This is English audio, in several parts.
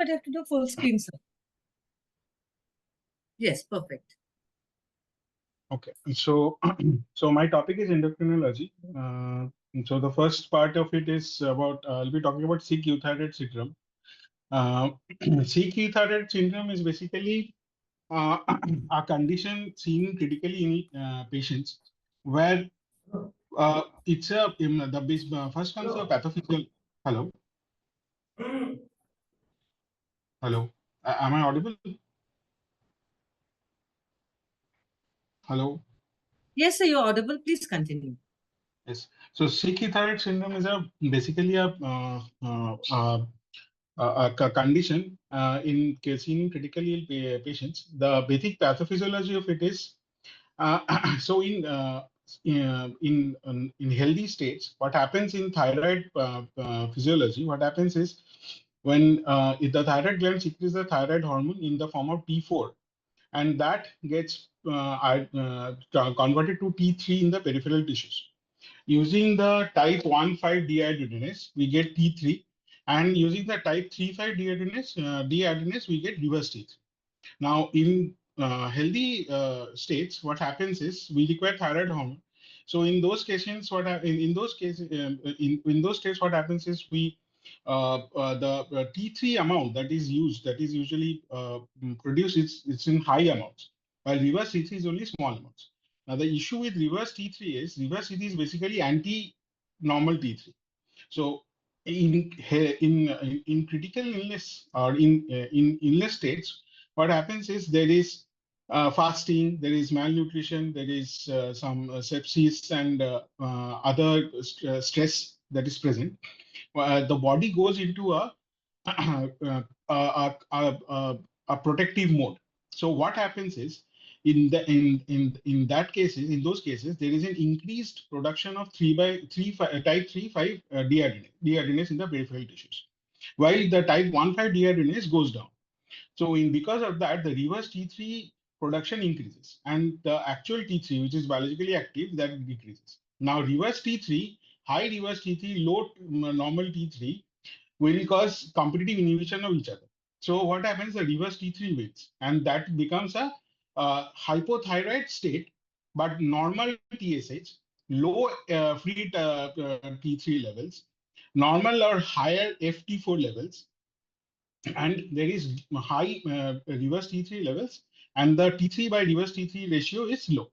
but you have to do full screen, sir. Yes, perfect. Okay, so so my topic is endocrinology. So the first part of it is about I'll be talking about sick euthyroid syndrome. Uh, sick euthyroid syndrome is basically a condition seen critically in patients where it's a the first one is a pathophysical. Hello, hello. Am I audible? Hello. Yes, sir, you're audible. Please continue. Yes. So sick thyroid syndrome is a basically a condition in seen in critically ill patients. The basic pathophysiology of it is so in healthy states, what happens in thyroid physiology? What happens is when if the thyroid gland secretes the thyroid hormone in the form of T4, and that gets converted to T3 in the peripheral tissues. Using the type 1,5 dehydrogenase, we get T3, and using the type 3,5 dehydrogenase, we get reverse T3. Now, in healthy states, what happens is we require thyroid hormone. So, in those cases, in those cases, in those states, what happens is we the T3 amount that is used, that is usually produced, it's in high amounts, while reverse T3 is only small amounts. Now, the issue with reverse T3 is basically anti-normal T3. So in critical illness or in illness states, what happens is there is fasting, there is malnutrition, there is some sepsis and other stress that is present. The body goes into a, a protective mode. So what happens is in that cases, in those cases, there is an increased production of type 3,5 dehydrogenase in the peripheral tissues, while the type 1,5 dehydrogenase goes down. So because of that, the reverse T3 production increases, and the actual T3, which is biologically active, that decreases. Now reverse T3, high reverse T3, low normal T3 will cause competitive inhibition of each other. So what happens? The reverse T3 wins, and that becomes a hypothyroid state, but normal TSH, low free T3 levels, normal or higher FT4 levels, and there is high reverse T3 levels, and the T3 by reverse T3 ratio is low.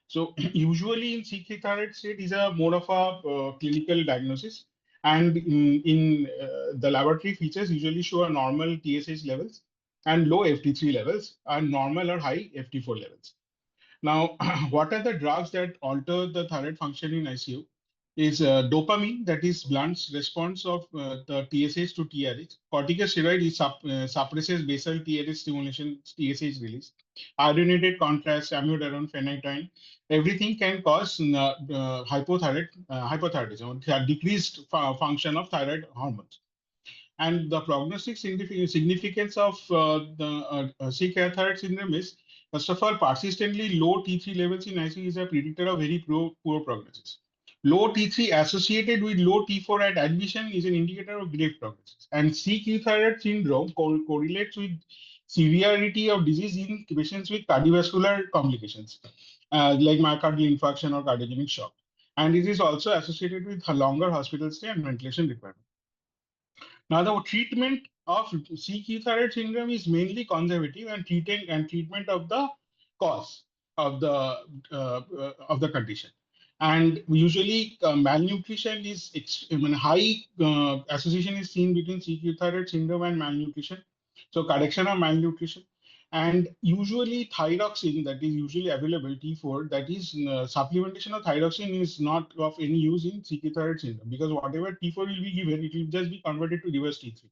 So usually in CK thyroid state is a more of a clinical diagnosis, and the laboratory features usually show a normal TSH levels and low FT3 levels and normal or high FT4 levels. Now, what are the drugs that alter the thyroid function in ICU? Is dopamine, that is blunts response of the TSH to TRH. Corticosteroid is suppresses basal TRH stimulation, TSH release. Iodinated contrast, amiodarone, phenytoin, everything can cause hypothyroidism, decreased function of thyroid hormones. And the prognostic significance of sick thyroid syndrome is, first of all, persistently low T3 levels in ICU is a predictor of very poor prognosis. Low T3 associated with low T4 at admission is an indicator of great prognosis. And sick thyroid syndrome correlates with severity of disease in patients with cardiovascular complications, like myocardial infarction or cardiogenic shock. And it is also associated with a longer hospital stay and ventilation requirement. Now, the treatment of CQ thyroid syndrome is mainly conservative and treatment of the cause of the condition. And usually, malnutrition is high association is seen between CQ thyroid syndrome and malnutrition. So, correction of malnutrition. And usually thyroxine that is usually available, T4, that is supplementation of thyroxine is not of any use in CK thyroid syndrome, because whatever T4 will be given, it will just be converted to reverse T3.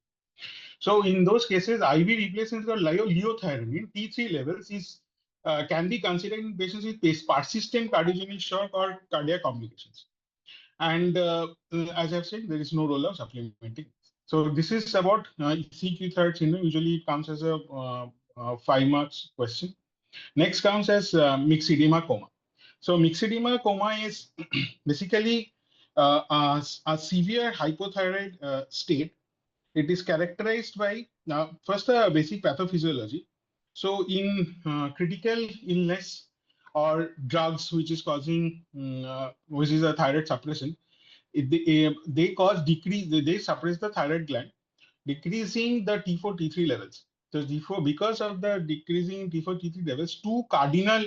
So in those cases, IV replacement for leothyroid, T3 levels is can be considered in patients with persistent cardiogenic shock or cardiac complications. And as I've said, there is no role of supplementing. So this is about CQ thyroid syndrome. Usually it comes as a 5 marks question. Next comes as myxedema coma. So myxedema coma is basically a severe hypothyroid state. It is characterized by first a basic pathophysiology. So in critical illness or drugs which is causing which is a thyroid suppression, they cause decrease. They suppress the thyroid gland, decreasing the T4 T3 levels. So T4, because of the decreasing T4 T3 levels, two cardinal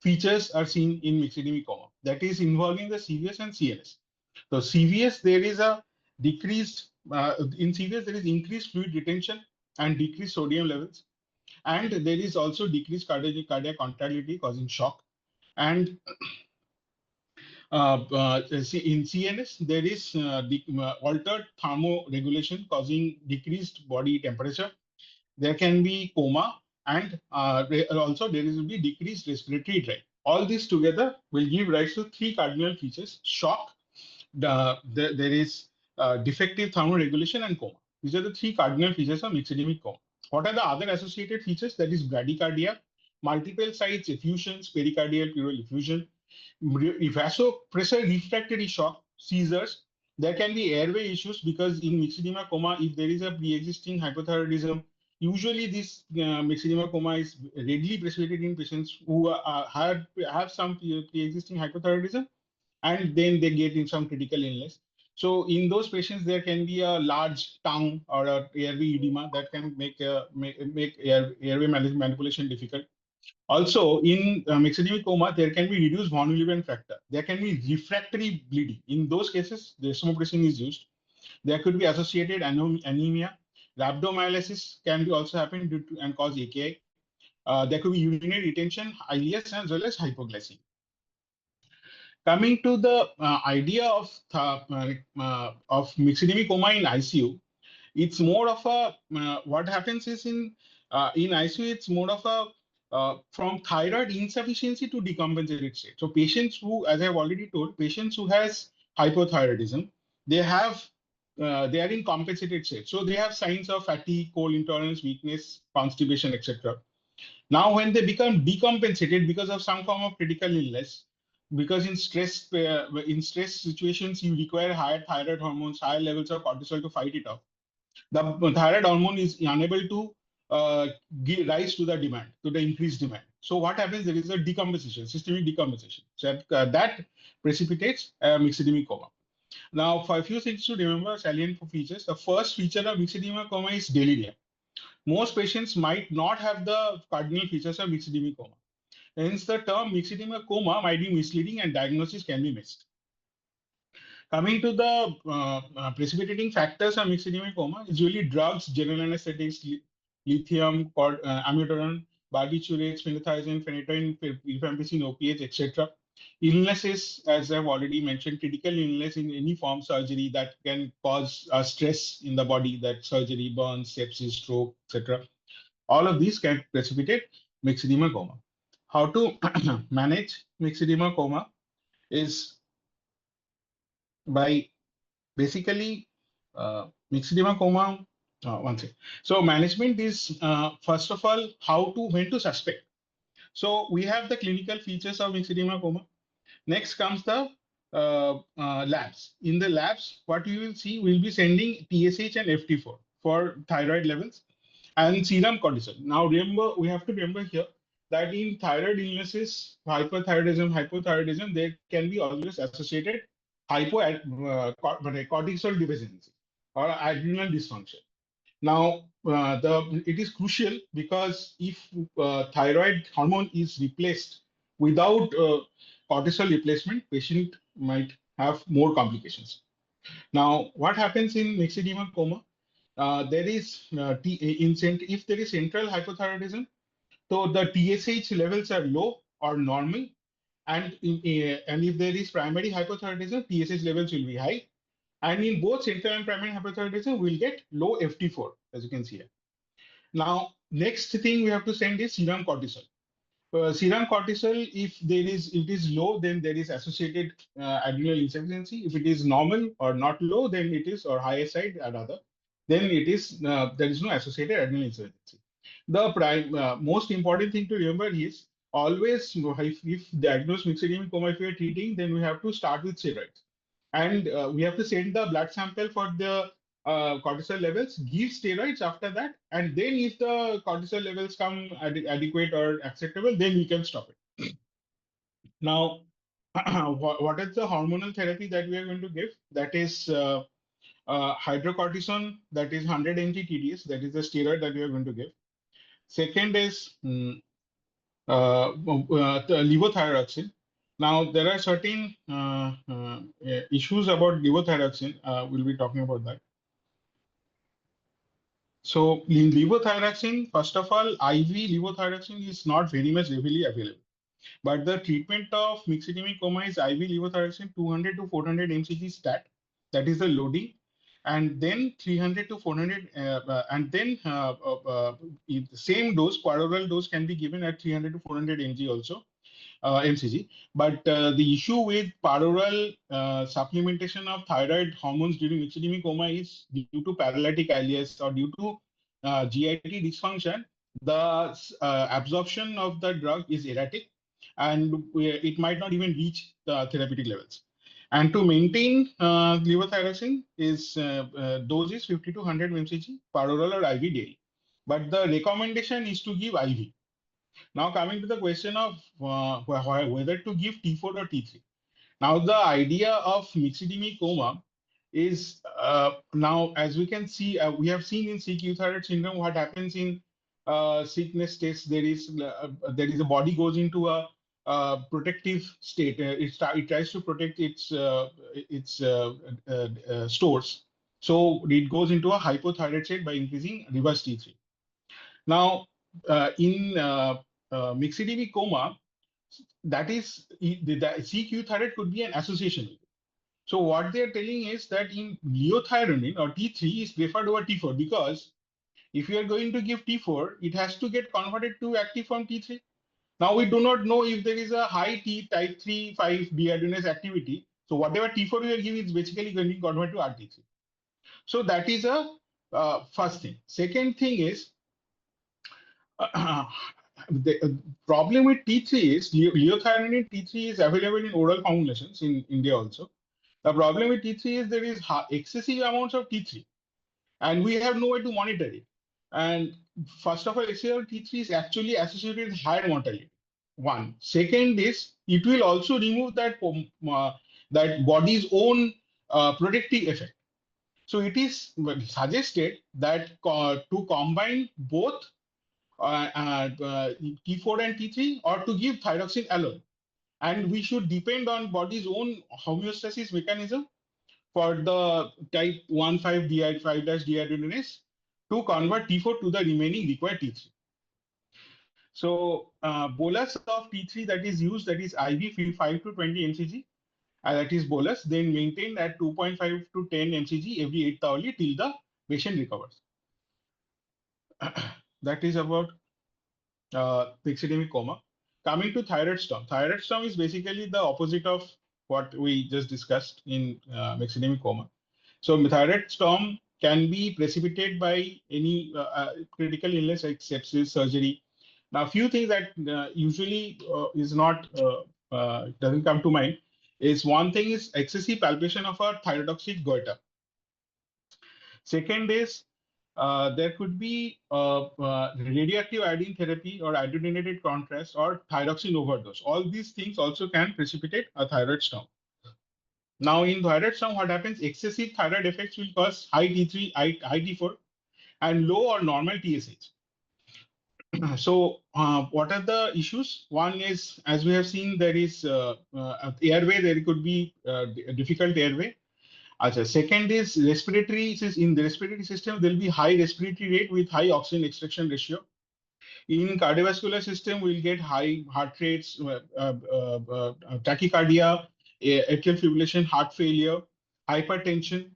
features are seen in myxedemic coma, that is involving the CVS and CNS. So CVS, there is a decreased, in CVS, there is increased fluid retention and decreased sodium levels. And there is also decreased cardiac contractility causing shock. And in CNS, there is altered thermoregulation causing decreased body temperature. There can be coma, and also there will be decreased respiratory drive. All this together will give rise to three cardinal features: shock, there is defective thermoregulation, and coma. These are the three cardinal features of myxedemic coma. What are the other associated features? That is bradycardia, multiple sites effusions, pericardial pleural effusion, vasopressor refractory shock, seizures. There can be airway issues because in myxedema coma, if there is a pre-existing hypothyroidism, usually this myxedema coma is readily precipitated in patients who have some pre-existing hypothyroidism, and then they get in some critical illness. So in those patients, there can be a large tongue or a airway edema that can make airway manipulation difficult. Also, in myxedemic coma, there can be reduced von Willebrand factor. There can be refractory bleeding. In those cases, the desmopressin is used. There could be associated anemia. Rhabdomyolysis can be also happen due to and cause AKI. There could be urinary retention, ileus, as well as hypoglycemia. Coming to the idea of myxedemic coma in ICU, it's more of a what happens is in ICU, it's more of a from thyroid insufficiency to decompensated state. So patients who, as I've already told, patients who has hypothyroidism, they have they are in compensated state. So they have signs of fatigue, cold intolerance, weakness, constipation, etc. Now, when they become decompensated because of some form of critical illness, because in stress situations you require higher thyroid hormones, higher levels of cortisol to fight it off. The thyroid hormone is unable to give rise to the demand, to the increased demand. So what happens? There is a decompensation, systemic decompensation. So that precipitates myxedemic coma. Now, for a few things to remember, salient features. The first feature of myxedema coma is delirium. Most patients might not have the cardinal features of myxedemic coma. Hence, the term myxedema coma might be misleading and diagnosis can be missed. Coming to the precipitating factors of myxedemic coma, usually drugs, general anesthetics, lithium, amiodarone, barbiturates, phenothiazine, phenytoin, rifampicin, opiates, etc. Illnesses, as I've already mentioned, critical illness in any form surgery that can cause stress in the body, that surgery, burns, sepsis, stroke, etc. All of these can precipitate myxedema coma. How to manage myxedema coma is by basically myxedema coma. One second. So management is first of all when to suspect. So we have the clinical features of myxedema coma. Next comes the labs. In the labs, what you will see, we'll be sending TSH and FT4 for thyroid levels and serum cortisol. Now remember, we have to remember here that in thyroid illnesses, hypothyroidism, there can be always associated cortisol deficiency or adrenal dysfunction. Now, it is crucial because if thyroid hormone is replaced without cortisol replacement, patient might have more complications. Now, what happens in myxedema coma? There is if there is central hypothyroidism, so the TSH levels are low or normal, and if there is primary hypothyroidism, TSH levels will be high. And in both central and primary hypothyroidism, we'll get low FT4, as you can see here. Now, next thing we have to send is serum cortisol. Serum cortisol, if it is low, then there is associated adrenal insufficiency. If it is normal or not low, then it is, or higher side or other, then it is there is no associated adrenal insufficiency. The most important thing to remember is always if diagnosed myxedemic coma, if we are treating, then we have to start with steroids, and we have to send the blood sample for the cortisol levels, give steroids after that, and then if the cortisol levels come adequate or acceptable, then we can stop it. Now, what is the hormonal therapy that we are going to give? That is hydrocortisone, that is 100 mg TDS, that is the steroid that we are going to give. Second is levothyroxine. Now, there are certain issues about levothyroxine. We'll be talking about that. So, in levothyroxine, first of all, IV levothyroxine is not very much readily available. But the treatment of myxedemic coma is IV levothyroxine 200 to 400 mcg stat. That is the loading. And then 300 to 400, and then the same dose, quarter dose can be given at 300 to 400 mg also. MCG. But the issue with paroral supplementation of thyroid hormones during myxedemic coma is due to paralytic ileus or due to GIT dysfunction. The absorption of the drug is erratic, and it might not even reach the therapeutic levels. And to maintain levothyroxine is dose is 50 to 100 mcg per oral or IV daily. But the recommendation is to give IV. Now coming to the question of whether to give T4 or T3. Now the idea of myxedemic coma is now, as we can see, we have seen in sick euthyroid syndrome what happens in sickness states. There is a body goes into a protective state. It tries to protect its stores. So it goes into a hypothyroid state by increasing reverse T3. Now, in myxedemic coma, that is the CQ thyroid could be an association with it. So what they are telling is that in liothyronine or T3 is preferred over T4 because if you are going to give T4, it has to get converted to active form T3. Now we do not know if there is a high T type 3, 5 dehydrogenase activity. So whatever T4 we are giving is basically going to be converted to RT3. So that is a first thing. Second thing is the problem with T3 is liothyronine T3 is available in oral formulations in India also. The problem with T3 is there is excessive amounts of T3 and we have no way to monitor it. And first of all, excessive T3 is actually associated with higher mortality. One. Second is it will also remove that body's own protective effect. So it is suggested that to combine both T4 and T3 or to give thyroxine alone. And we should depend on body's own homeostasis mechanism for the type 1,5 dehydrogenase to convert T4 to the remaining required T3. So bolus of T3 that is used, that is IV 5 to 20 mcg, that is bolus, then maintained at 2.5 to 10 mcg every 8 hourly till the patient recovers. That is about myxedemic coma. Coming to thyroid storm is basically the opposite of what we just discussed in myxedemic coma. So thyroid storm can be precipitated by any critical illness like sepsis, surgery. Now, a few things that usually is not doesn't come to mind is one thing is excessive palpation of a thyrotoxic goiter. Second is there could be radioactive iodine therapy or iodinated contrast or thyroxine overdose. All these things also can precipitate a thyroid storm. Now, in thyroid storm, what happens? Excessive thyroid effects will cause high T3, high T4, and low or normal TSH. So, what are the issues? One is, as we have seen, there is airway. There could be a difficult airway. Second is respiratory. In the respiratory system, there will be high respiratory rate with high oxygen extraction ratio. In cardiovascular system, we'll get high heart rates, tachycardia, atrial fibrillation, heart failure, hypertension.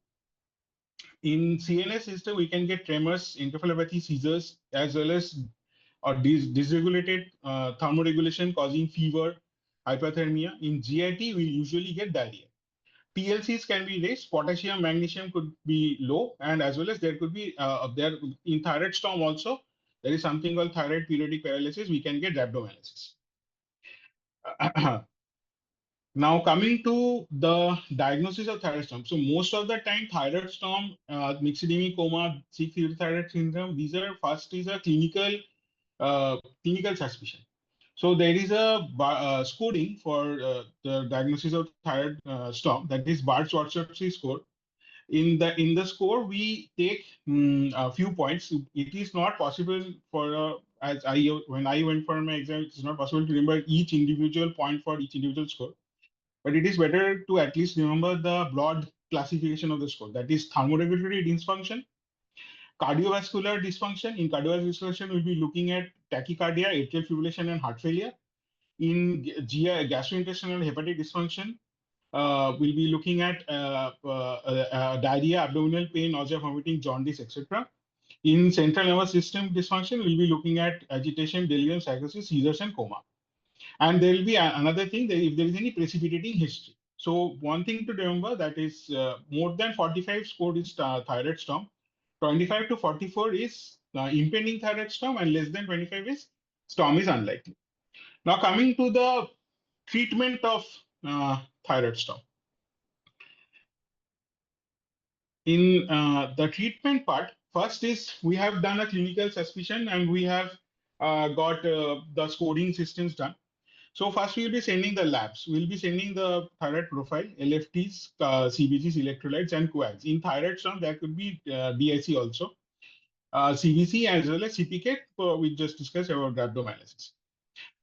In CNS system, we can get tremors, encephalopathy, seizures, as well as dysregulated thermoregulation causing fever, hyperthermia. In GIT, we usually get diarrhea. PLCs can be raised, potassium, magnesium could be low, and as well as there could be there in thyroid storm also, there is something called thyroid periodic paralysis. We can get rhabdomyolysis. Now coming to the diagnosis of thyroid storm. So most of the time, thyroid storm, myxedema, coma, sick thyroid syndrome, these are first is a clinical suspicion. So there is a scoring for the diagnosis of thyroid storm, that is Barts-Schwartz score. In the score, we take a few points. It is not possible for as I when I went for my exam, it is not possible to remember each individual point for each individual score. But it is better to at least remember the broad classification of the score. That is thermoregulatory dysfunction, cardiovascular dysfunction. In cardiovascular dysfunction, we'll be looking at tachycardia, atrial fibrillation, and heart failure. In GI, gastrointestinal and hepatic dysfunction, we'll be looking at diarrhea, abdominal pain, nausea, vomiting, jaundice, etc. In central nervous system dysfunction, we'll be looking at agitation, delirium, psychosis, seizures, and coma. And there will be another thing that if there is any precipitating history. So one thing to remember, that is more than 45 scored is thyroid storm, 25 to 44 is impending thyroid storm, and less than 25 is storm is unlikely. Now coming to the treatment of thyroid storm. In the treatment part, first is we have done a clinical suspicion and we have got the scoring systems done. So first we'll be sending the labs. We'll be sending the thyroid profile, LFTs, CBGs, electrolytes, and coags. In thyroid storm, there could be DIC also, CBC as well as CPK. We just discussed about rhabdomyolysis.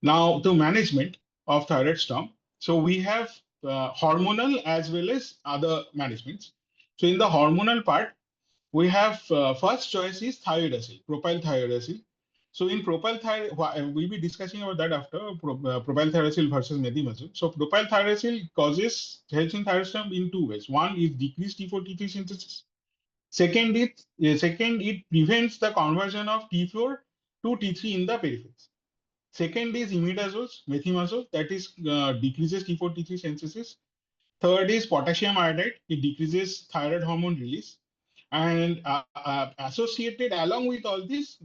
Now the management of thyroid storm. So we have hormonal as well as other managements. So in the hormonal part, we have first choice is thiouracil, propyl thiouracil. So in propyl thiouracil, we'll be discussing about that after propyl thiouracil versus methimazole. So propyl thiouracil helps in thyroid storm in two ways. One is decreased T4 T3 synthesis. Second, it prevents the conversion of T4 to T3 in the peripheries. Second is imidazoles, methimazole, that is decreases T4 T3 synthesis. Third is potassium iodide, it decreases thyroid hormone release. And associated along with all this,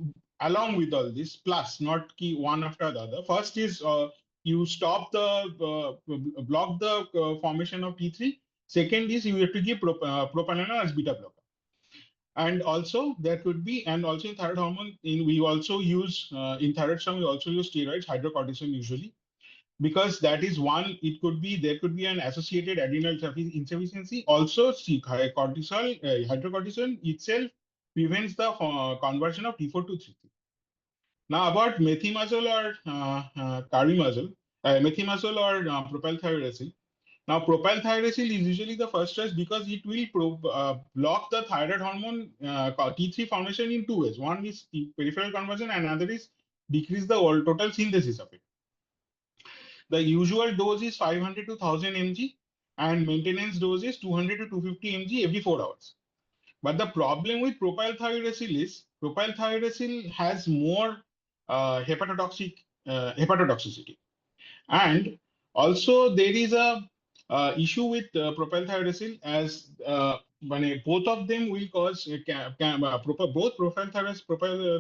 plus not key one after the other. First is you stop the block the formation of T3. Second is you have to give propranolol as beta blocker. And also there could be, and also in thyroid hormone, we also use in thyroid storm, we also use steroids, hydrocortisone usually, because that is one. There could be an associated adrenal insufficiency. Also, hydrocortisone itself prevents the conversion of T4 to T3. Now about methimazole or carimazole, methimazole or propyl thiouracil. Now, propyl thiouracil is usually the first choice because it will block the thyroid hormone T3 formation in two ways. One is peripheral conversion, and another is decrease the total synthesis of it. The usual dose is 500 to 1000 mg, and maintenance dose is 200 to 250 mg every 4 hours. But the problem with propyl thiouracil is propyl thiouracil has more hepatotoxicity. And also there is a issue with propyl thiouracil, as both of them will cause both propyl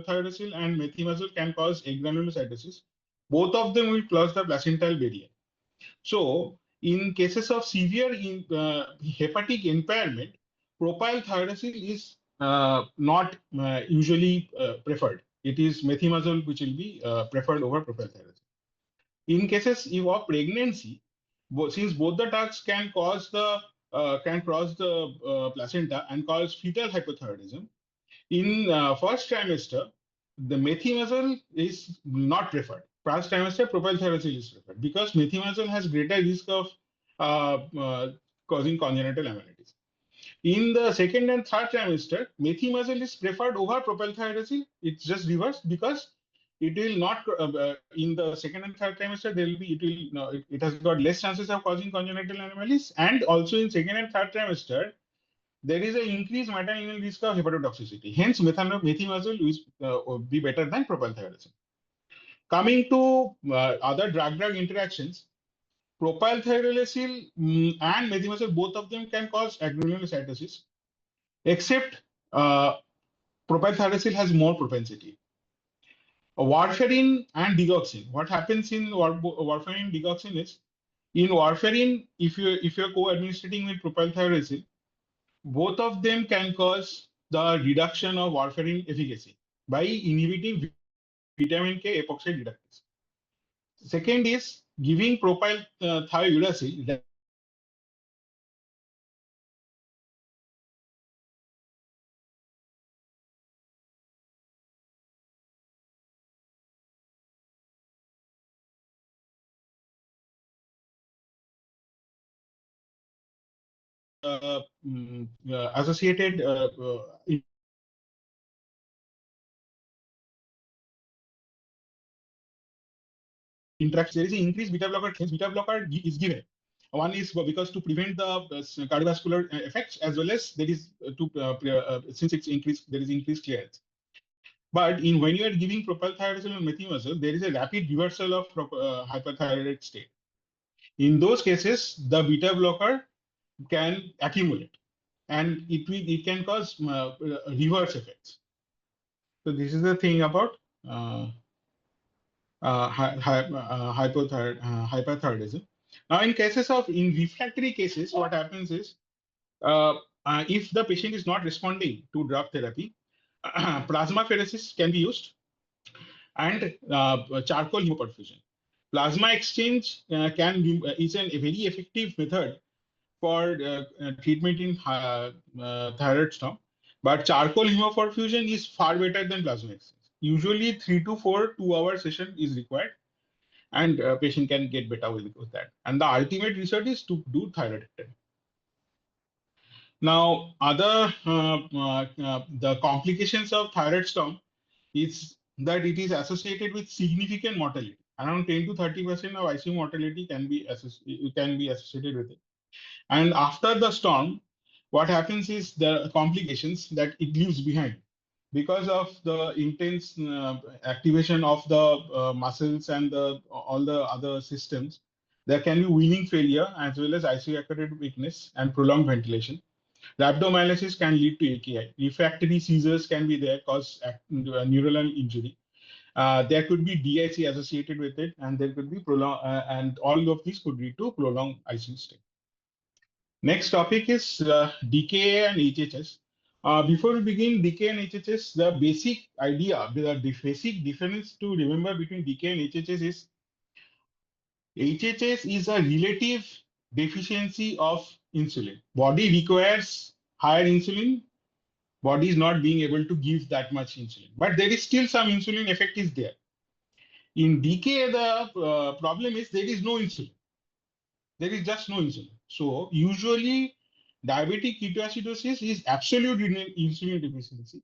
thiouracil and methimazole can cause agranulocytosis. Both of them will close the placental barrier. So in cases of severe hepatic impairment, propyl thiouracil is not usually preferred. It is methimazole which will be preferred over propyl thiouracil. In cases of pregnancy, since both the drugs can cross the placenta and cause fetal hypothyroidism, in first trimester, the methimazole is not preferred. First trimester, propyl thiouracil is preferred because methimazole has greater risk of causing congenital amyloidosis. In the second and third trimester, methimazole is preferred over propyl thiouracil. It's just reversed because it will not in the second and third trimester there will be it has got less chances of causing congenital anomalies, and also in second and third trimester there is an increased maternal risk of hepatotoxicity. Hence, methimazole will be better than propyl thiouracil. Coming to other drug-drug interactions, propyl thiouracil and methimazole, both of them can cause agranulocytosis, except propyl thiouracil has more propensity. Warfarin and digoxin. What happens in warfarin and digoxin is In warfarin, if you're co-administrating with propylthiouracil, both of them can cause the reduction of warfarin efficacy by inhibiting vitamin K epoxide reductase. Second is giving propylthiouracil directly to the patient can associated interaction. There is an increased beta blocker. Hence, beta blocker is given. One is because to prevent the cardiovascular effects, as well as there is since it's increased, there is increased clearance. But in when you are giving propylthiouracil and methimazole, there is a rapid reversal of hyperthyroid state. In those cases, the beta blocker can accumulate, and it can cause reverse effects. So this is the thing about hypothyroidism. Now, in refractory cases, what happens is if the patient is not responding to drug therapy, plasmapheresis can be used and charcoal hemoperfusion. Plasma exchange is a very effective method for treatment in thyroid storm, but charcoal hemoperfusion is far better than plasma exchange. Usually, 3 to 4 2-hour session is required, and patient can get better with that. And the ultimate result is to do thyroidectomy. Now, the complications of thyroid storm is that it is associated with significant mortality. Around 10 to 30% of ICU mortality can be associated with it. And after the storm, what happens is the complications that it leaves behind because of the intense activation of the muscles and all the other systems. There can be weaning failure as well as ICU-acquired weakness and prolonged ventilation. Rhabdomyolysis can lead to AKI. Refractory seizures can be there, cause neuronal injury. There could be DIC associated with it, and there could be prolonged, and all of these could lead to prolonged ICU stay. Next topic is DKA and HHS. Before we begin DKA and HHS, the basic idea, the basic difference to remember between DKA and HHS is HHS is a relative deficiency of insulin. Body requires higher insulin. Body is not being able to give that much insulin, but there is still some insulin effect is there. In DKA, the problem is there is no insulin. There is just no insulin. So usually diabetic ketoacidosis is absolute insulin deficiency,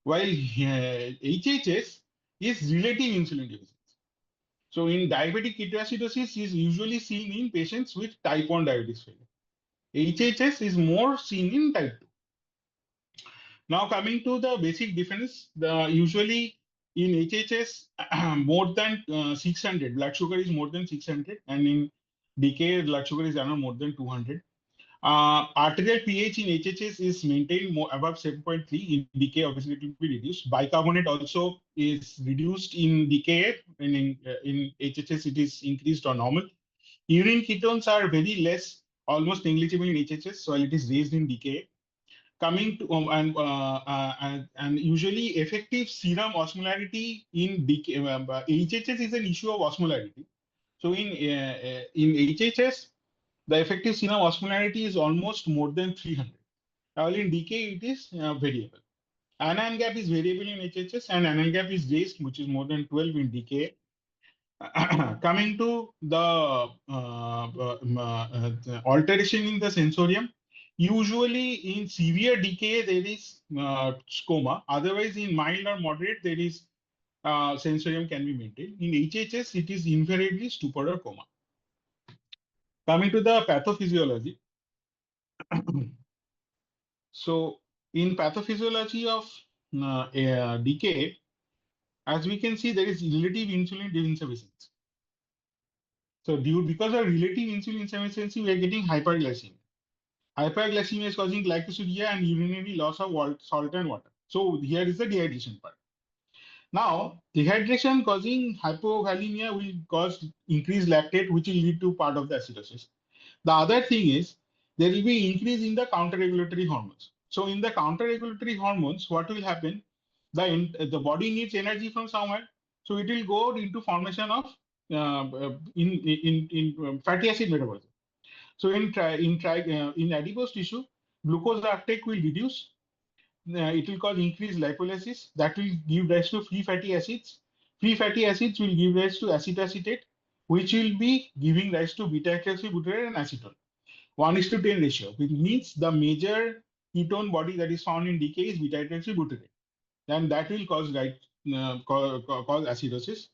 while HHS is relative insulin deficiency. So in diabetic ketoacidosis is usually seen in patients with type 1 diabetes failure. HHS is more seen in type 2. Now coming to the basic difference, usually in HHS more than 600, blood sugar is more than 600, and in DKA blood sugar is around more than 200. Arterial pH in HHS is maintained more above 7.3. In DKA, obviously, it will be reduced. Bicarbonate also is reduced in DKA, and in HHS, it is increased or normal. Urine ketones are very less, almost negligible in HHS, while it is raised in DKA. Coming to and usually effective serum osmolarity in DKA, HHS is an issue of osmolarity. So in HHS, the effective serum osmolarity is almost more than 300. While in DK, it is variable. Anion gap is variable in HHS, and anion gap is raised, which is more than 12 in DK. Coming to the alteration in the sensorium, usually in severe DKA, there is coma. Otherwise, in mild or moderate, there is sensorium can be maintained. In HHS, it is invariably stupor or coma. Coming to the pathophysiology. So in pathophysiology of DKA, as we can see, there is relative insulin insufficiency. So because of relative insulin insufficiency, we are getting hyperglycemia. Hyperglycemia is causing glycosuria and urinary loss of salt and water. So here is the dehydration part. Now, dehydration causing hypokalemia will cause increased lactate, which will lead to part of the acidosis. The other thing is there will be increase in the counter-regulatory hormones. So in the counter-regulatory hormones, what will happen? The body needs energy from somewhere, so it will go into formation of in fatty acid metabolism. So in adipose tissue, glucose uptake will reduce. It will cause increased lipolysis. That will give rise to free fatty acids. Free fatty acids will give rise to acetoacetate, which will be giving rise to beta-hydroxybutyrate and acetone. 1:10 ratio, which means the major ketone body that is found in decay is beta-hydroxybutyrate. And that will cause acidosis.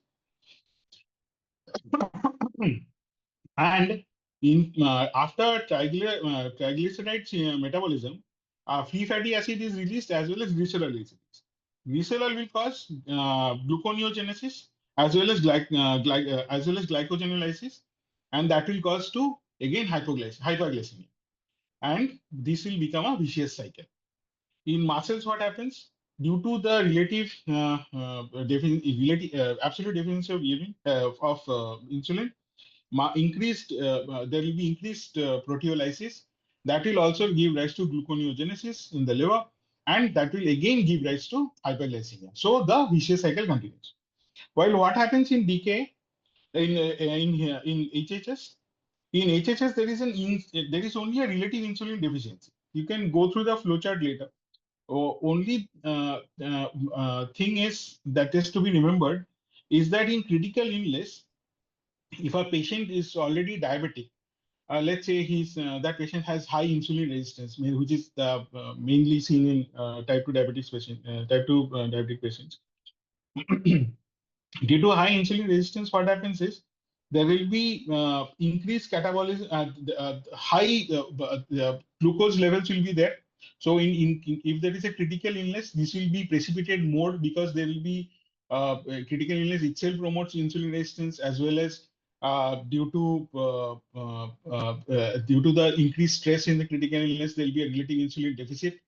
And in after triglycerides metabolism, free fatty acid is released as well as glycerol is released. Glycerol will cause gluconeogenesis as well as glycogenolysis, and that will cause to again hyperglycemia, and this will become a vicious cycle. In muscles, what happens? Due to the absolute deficiency of insulin, there will be increased proteolysis. That will also give rise to gluconeogenesis in the liver, and that will again give rise to hyperglycemia. So the vicious cycle continues. While what happens in decay in HHS? In HHS, there is only a relative insulin deficiency. You can go through the flowchart later. Only thing is that is to be remembered is that in critical illness, if a patient is already diabetic, let's say that patient has high insulin resistance, which is mainly seen in type 2 diabetic patients. Due to high insulin resistance, what happens is there will be increased catabolism, high glucose levels will be there. So if there is a critical illness, this will be precipitated more because there will be critical illness itself promotes insulin resistance, as well as due to the increased stress in the critical illness, there will be a relative insulin deficit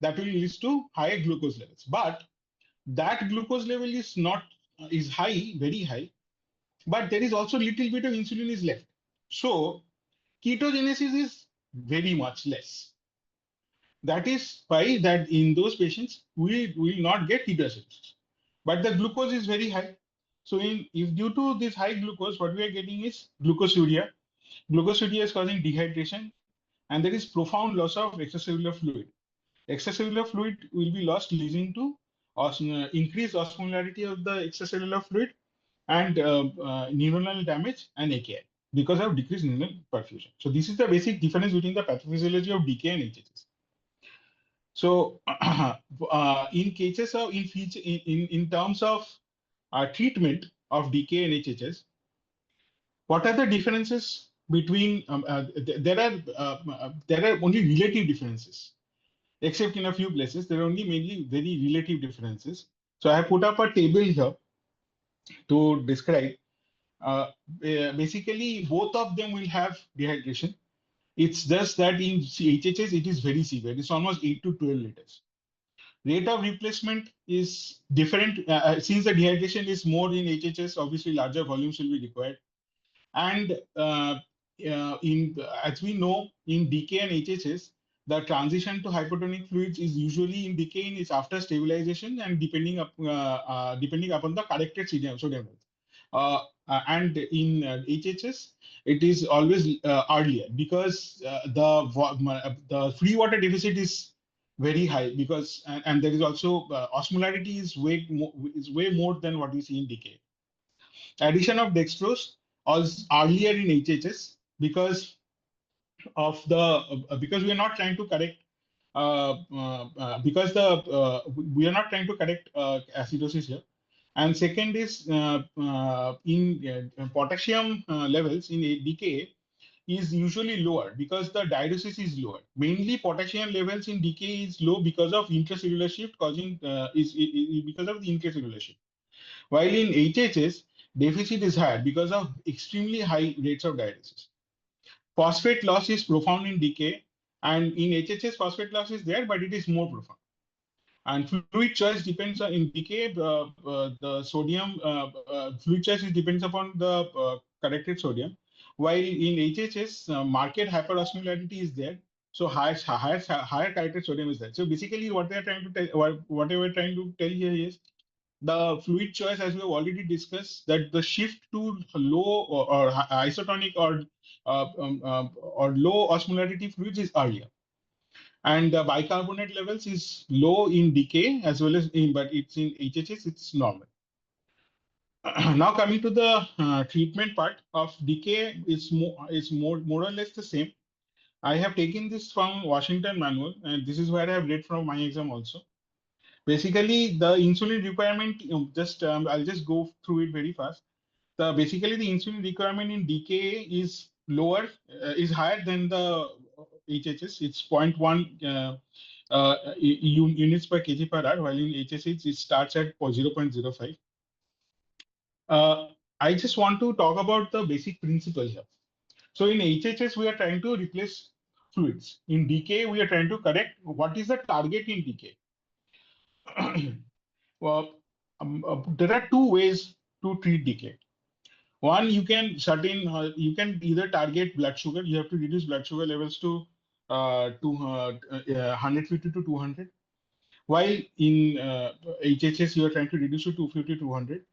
that will lead to higher glucose levels. But that glucose level is high, very high, but there is also little bit of insulin is left. So ketogenesis is very much less. That is why that in those patients we will not get ketoacidosis, but the glucose is very high. So if due to this high glucose, what we are getting is glucosuria. Glucosuria is causing dehydration, and there is profound loss of extracellular fluid. Extracellular fluid will be lost, leading to increased osmolarity of the extracellular fluid and neuronal damage and AKI because of decreased neural perfusion. So this is the basic difference between the pathophysiology of decay and HHS. So in cases of in terms of treatment of decay and HHS, what are the differences between there are only relative differences, except in a few places. There are only mainly very relative differences. So I have put up a table here to describe. Basically, both of them will have dehydration. It's just that in HHS, it is very severe. It's almost 8 to 12 liters. Rate of replacement is different. Since the dehydration is more in HHS, obviously larger volumes will be required. And as we know, in decay and HHS, the transition to hypotonic fluids is usually in decay is after stabilization and depending upon the corrected sodium levels. And in HHS, it is always earlier because the free water deficit is very high because and there is also osmolarity is way more than what we see in decay. Addition of dextrose was earlier in HHS because of the because we are not trying to correct because the we are not trying to correct acidosis here. And second is in potassium levels in decay is usually lower because the diuresis is lower. Mainly potassium levels in decay is low because of intracellular shift causing is because of the intracellular shift. While in HHS, deficit is higher because of extremely high rates of diuresis. Phosphate loss is profound in decay, and in HHS, phosphate loss is there, but it is more profound. And fluid choice depends on in decay. The sodium fluid choice depends upon the corrected sodium. While in HHS, market hyperosmolarity is there, so higher corrected sodium is there. So basically, what they are trying to tell, what they were trying to tell here is the fluid choice, as we have already discussed, that the shift to low or isotonic or low osmolarity fluids is earlier, and the bicarbonate levels is low in decay as well as in, but it's in HHS, it's normal. Now coming to the treatment part of decay is more or less the same. I have taken this from Washington manual, and this is where I have read from my exam also. Basically, the insulin requirement, I'll just go through it very fast. Basically the insulin requirement in DKA is higher than the HHS. It's zero point 0.1 units per kg per hour, while in HSH it starts at 0.05. I just want to talk about the basic principle here. So in HHS, we are trying to replace fluids. In DKA, we are trying to correct what is the target in DKA. Well, there are two ways to treat decay. One, you can either target blood sugar. You have to reduce blood sugar levels to 150 to 200. While in HHS, you are trying to reduce to 250 to 200.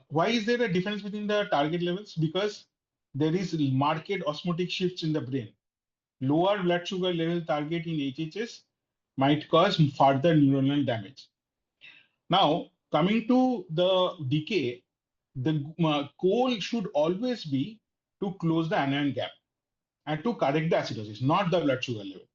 Why is there a difference between the target levels? Because there is marked osmotic shifts in the brain. Lower blood sugar level target in HHS might cause further neuronal damage. Now, coming to the decay, the goal should always be to close the anion gap and to correct the acidosis, not the blood sugar level.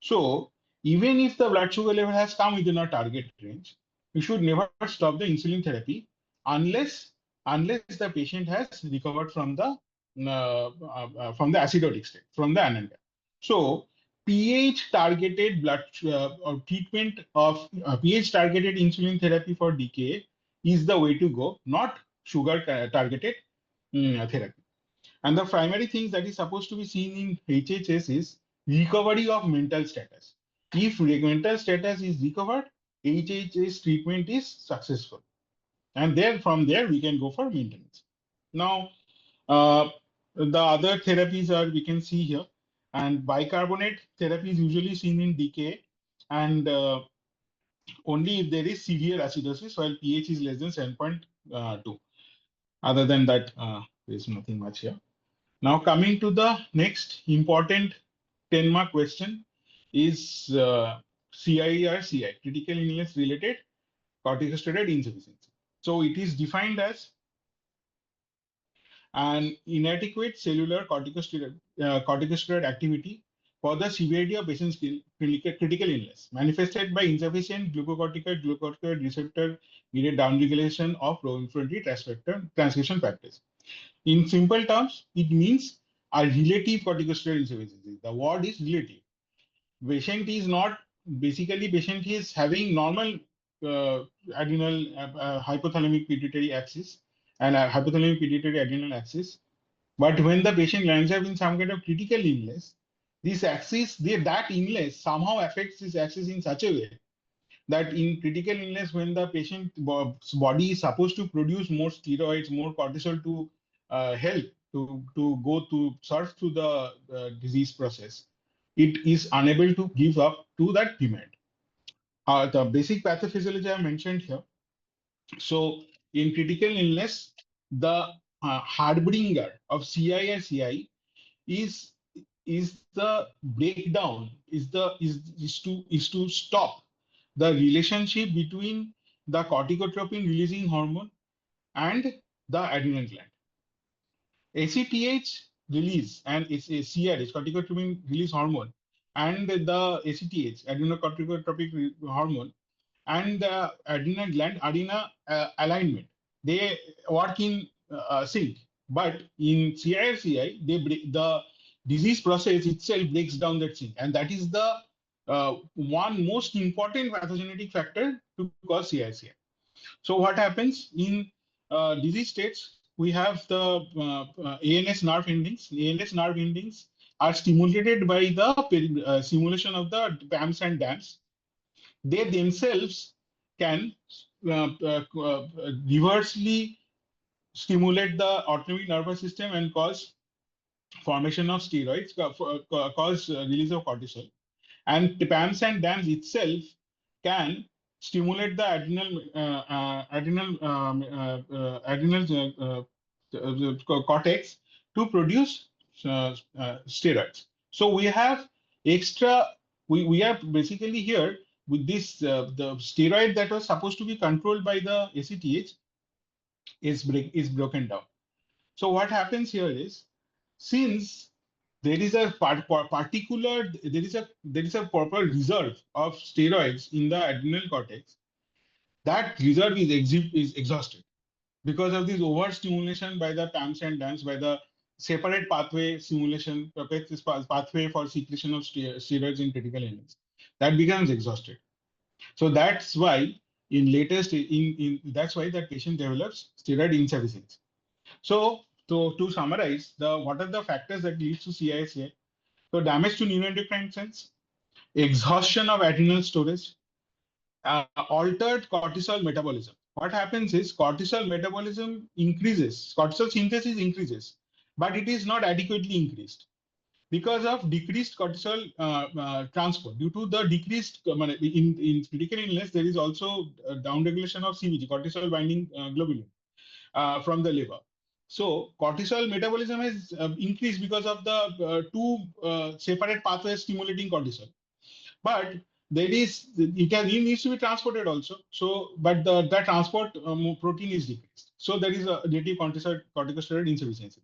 So, even if the blood sugar level has come within our target range, you should never stop the insulin therapy unless the patient has recovered from the acidotic state, from the anion gap. So, pH targeted or treatment of pH targeted insulin therapy for DKA is the way to go, not sugar targeted therapy. And the primary things that is supposed to be seen in HHS is recovery of mental status. If mental status is recovered, HHS treatment is successful. And then from there, we can go for maintenance. Now, uh, the other therapies are we can see here. And bicarbonate therapy is usually seen in decay, and only if there is severe acidosis, while pH is less than 7.2. Other than that, there is nothing much here. Now coming to the next important 10-mark question is CIE or CI, critical illness related corticosteroid insufficiency. So it is defined as an inadequate cellular corticosteroid activity for the severity of patient's critical illness, manifested by insufficient glucocorticoid receptor mediated downregulation of pro-inflammatory transcription factors. In simple terms, it means a relative corticosteroid insufficiency. The word is relative. Patient is having normal adrenal hypothalamic pituitary axis and hypothalamic pituitary adrenal axis. But when the patient lands up in some kind of critical illness, that illness somehow affects this axis in such a way that in critical illness, when the patient's body is supposed to produce more steroids, more cortisol to help to go to surf through the disease process, it is unable to give up to that demand. The basic pathophysiology I mentioned here. So in critical illness, the harbinger of CI is the breakdown is to stop the relationship between the corticotropin releasing hormone and the adrenal gland. ACTH release and CRH, corticotropin release hormone, and the ACTH, adrenocorticotropic hormone, and the adrenal gland are in a alignment. They work in sync. But in CIRCI, the disease process itself breaks down that sync, and that is the one most important pathogenetic factor to cause CIRCI. So what happens in disease states? We have the ANS nerve endings. ANS nerve endings are stimulated by the stimulation of the PAMs and DAMs. they themselves can reversely stimulate the autonomic nervous system and cause formation of steroids, cause release of cortisol. And TPAMS and DAMS itself can stimulate the adrenal cortex to produce steroids. So we have extra. We are basically here with this the steroid that was supposed to be controlled by the ACTH is broken down. So what happens here is, since there is a there is a proper reserve of steroids in the adrenal cortex, that reserve is exhausted because of this overstimulation by the PAMS and DAMS, by the separate pathway stimulation, okay, this pathway for secretion of steroids in critical illness, that becomes exhausted. So that's why that's why that patient develops steroid insufficiency. So to summarize, what are the factors that leads to CISA? So damage to neuroendocrine cells, exhaustion of adrenal storage, altered cortisol metabolism. What happens is cortisol metabolism increases, cortisol synthesis increases, but it is not adequately increased because of decreased cortisol transport. Due to the decreased, in critical illness, there is also downregulation of CBG, cortisol binding globulin, from the liver. So cortisol metabolism has increased because of the two separate pathways stimulating cortisol. But it needs to be transported also. So, but the transport protein is decreased. So there is a native corticosteroid insufficiency.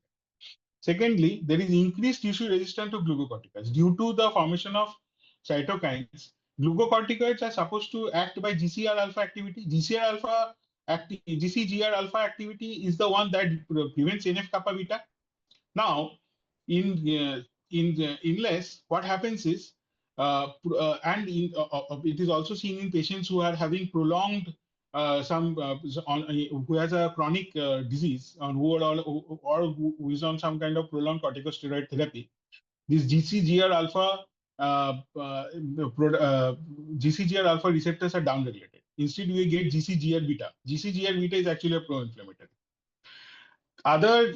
Secondly, there is increased tissue resistance to glucocorticoids due to the formation of cytokines. Glucocorticoids are supposed to act by GCR alpha activity. GCGR alpha activity is the one that prevents NF kappa beta. Now, in less, what happens is, it is also seen in patients who are having prolonged who has a chronic disease, who is on some kind of prolonged corticosteroid therapy. This GCGR alpha GCGR alpha receptors are downregulated. Instead, we get GCGR beta. GCGR beta is actually a pro-inflammatory. Other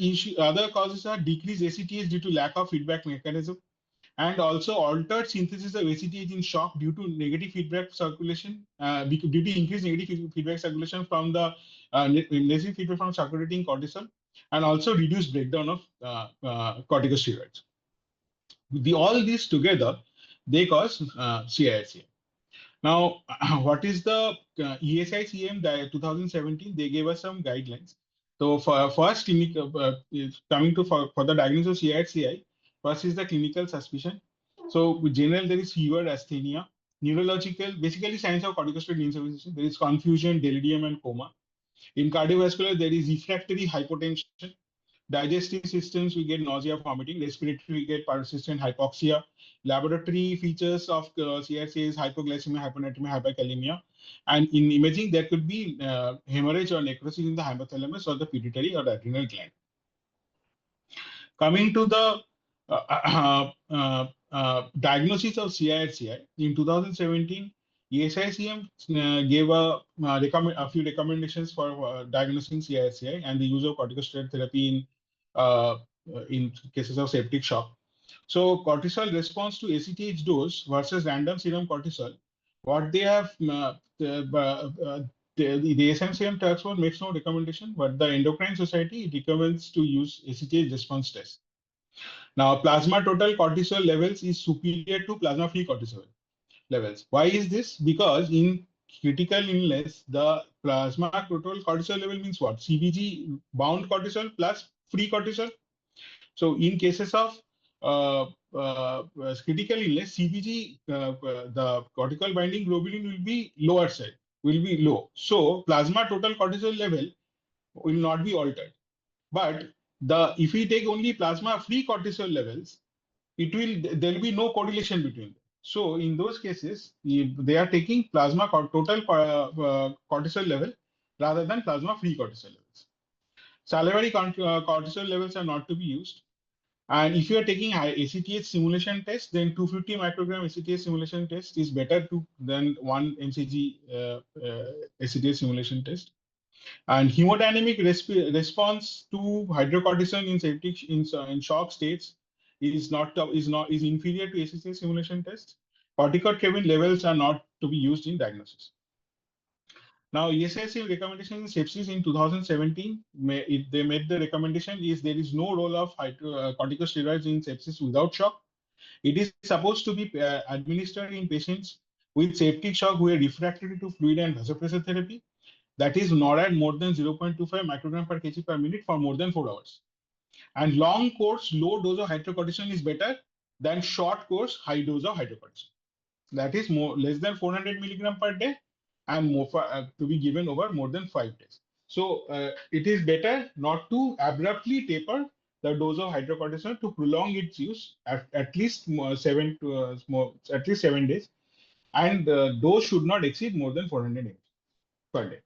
causes are decreased ACTH due to lack of feedback mechanism, and also altered synthesis of ACTH in shock due to negative feedback circulation, due to increased negative feedback circulation from the negative feedback from circulating cortisol, and also reduced breakdown of corticosteroids. All these together, they cause CISA. Now, what is the ESICM 2017? They gave us some guidelines. So for first coming to for the diagnosis of CISA, first is the clinical suspicion. So with general, there is fever, asthenia, neurological, basically signs of corticosteroid insufficiency. There is confusion, delirium, and coma. In cardiovascular, there is refractory hypotension. Digestive systems, we get nausea, vomiting. Respiratory, we get persistent hypoxia. Laboratory features of CISA is hypoglycemia, hyponatremia, hyperkalemia. And in imaging, there could be hemorrhage or necrosis in the hypothalamus or the pituitary or the adrenal gland. Coming to the diagnosis of CISA, in 2017, ESICM gave a few recommendations for diagnosing CISA and the use of corticosteroid therapy in cases of septic shock. So cortisol response to ACTH dose versus random serum cortisol, what they have, the SMCM task force makes no recommendation, but the Endocrine Society recommends to use ACTH response test. Now, plasma total cortisol levels is superior to plasma free cortisol levels. Why is this? Because in critical illness, the plasma total cortisol level means what? CBG bound cortisol plus free cortisol. So in cases of critical illness, CBG, the cortical binding globulin will be lower side, will be low. So plasma total cortisol level will not be altered. But if we take only plasma free cortisol levels, there will be no correlation between them. So in those cases, they are taking plasma total cortisol level rather than plasma free cortisol levels. Salivary cortisol levels are not to be used. And if you are taking ACTH simulation test, then 250 microgram ACTH simulation test is better than 1 mcg ACTH simulation test. And hemodynamic response to hydrocortisone in septic in shock states is inferior to ACTH simulation test. Corticotropic levels are not to be used in diagnosis. Now, ESIC recommendation in sepsis in 2017, they made the recommendation is there is no role of corticosteroids in sepsis without shock. It is supposed to be administered in patients with septic shock who are refractory to fluid and vasopressor therapy. That is not at more than 0.25 microgram per kg per minute for more than 4 hours. And long course, low dose of hydrocortisone is better than short course, high dose of hydrocortisone. That is less than 400 milligram per day and more to be given over more than 5 days. So it is better not to abruptly taper the dose of hydrocortisone to prolong its use at least 7 days, and the dose should not exceed more than 400 mg per day.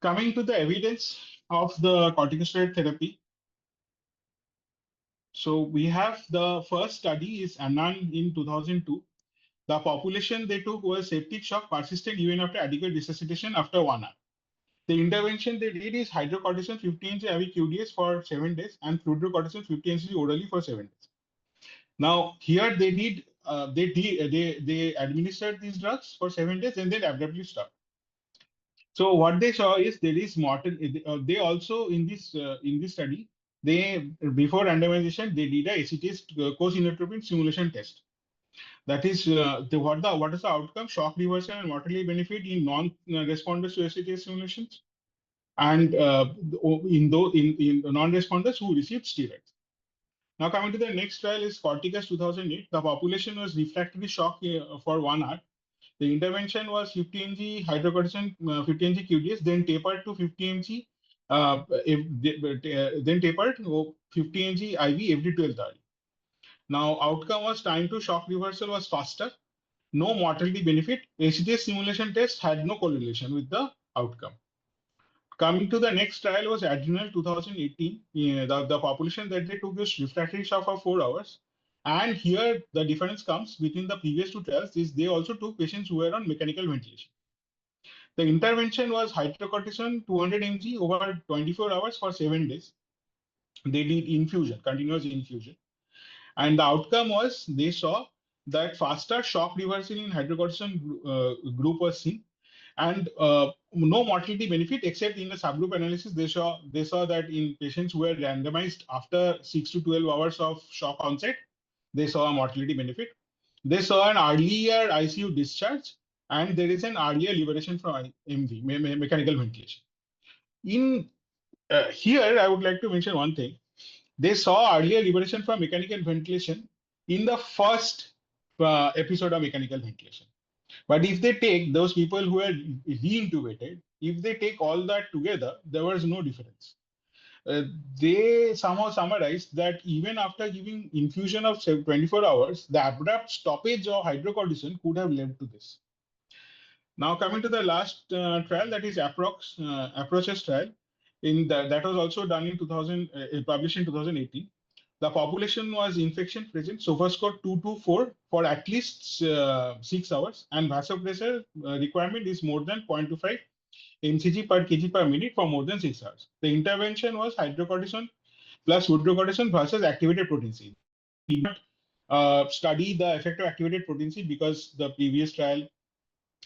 Coming to the evidence of the corticosteroid therapy, so we have the first study is Anand in 2002. The population they took was septic shock persistent even after adequate resuscitation after 1 hour. The intervention they did is hydrocortisone 50 mg IV QDS for 7 days and fludrocortisone 50 mg orally for 7 days. Now here they administered these drugs for 7 days and then abruptly stopped. So what they saw is there is mortal. They also in this study, they before randomization they did a ACTH co-sinotropin simulation test. That is what is the outcome? Shock reversal and mortality benefit in non-responders to ACTH simulations, and in non-responders who received steroids. Now coming to the next trial is Corticus 2008. The population was refractory shock for 1 hour. The intervention was 50 mg hydrocortisone, 50 mg QDS, then tapered to 50 mg, then tapered to 50 mg IV every 12 hours. Now, outcome was time to shock reversal was faster, no mortality benefit. ACTH simulation test had no correlation with the outcome. Coming to the next trial was Adrenal 2018. The population that they took was refractory shock for 4 hours. And here the difference comes between the previous two trials is they also took patients who were on mechanical ventilation. The intervention was hydrocortisone 200 mg over 24 hours for 7 days. They did infusion, continuous infusion. And the outcome was they saw that faster shock reversal in hydrocortisone group was seen, and no mortality benefit except in the subgroup analysis. They saw that in patients who were randomized after 6 to 12 hours of shock onset, they saw a mortality benefit. They saw an earlier ICU discharge, and there is an earlier liberation from MV, mechanical ventilation. In here, I would like to mention one thing. They saw earlier liberation from mechanical ventilation in the first episode of mechanical ventilation. But if they take those people who are reintubated, if they take all that together, there was no difference. They somehow summarized that even after giving infusion of 24 hours, the abrupt stoppage of hydrocortisone could have led to this. Now coming to the last trial, that is approaches trial. That was also done in 2000, published in 2018. The population was infection present, SOFA score 2 to 4 for at least 6 hours, and vasopressor requirement is more than 0.25 mcg per kg per minute for more than 6 hours. The intervention was hydrocortisone plus fludrocortisone versus activated protein C. We did not study the effect of activated protein C because the previous trial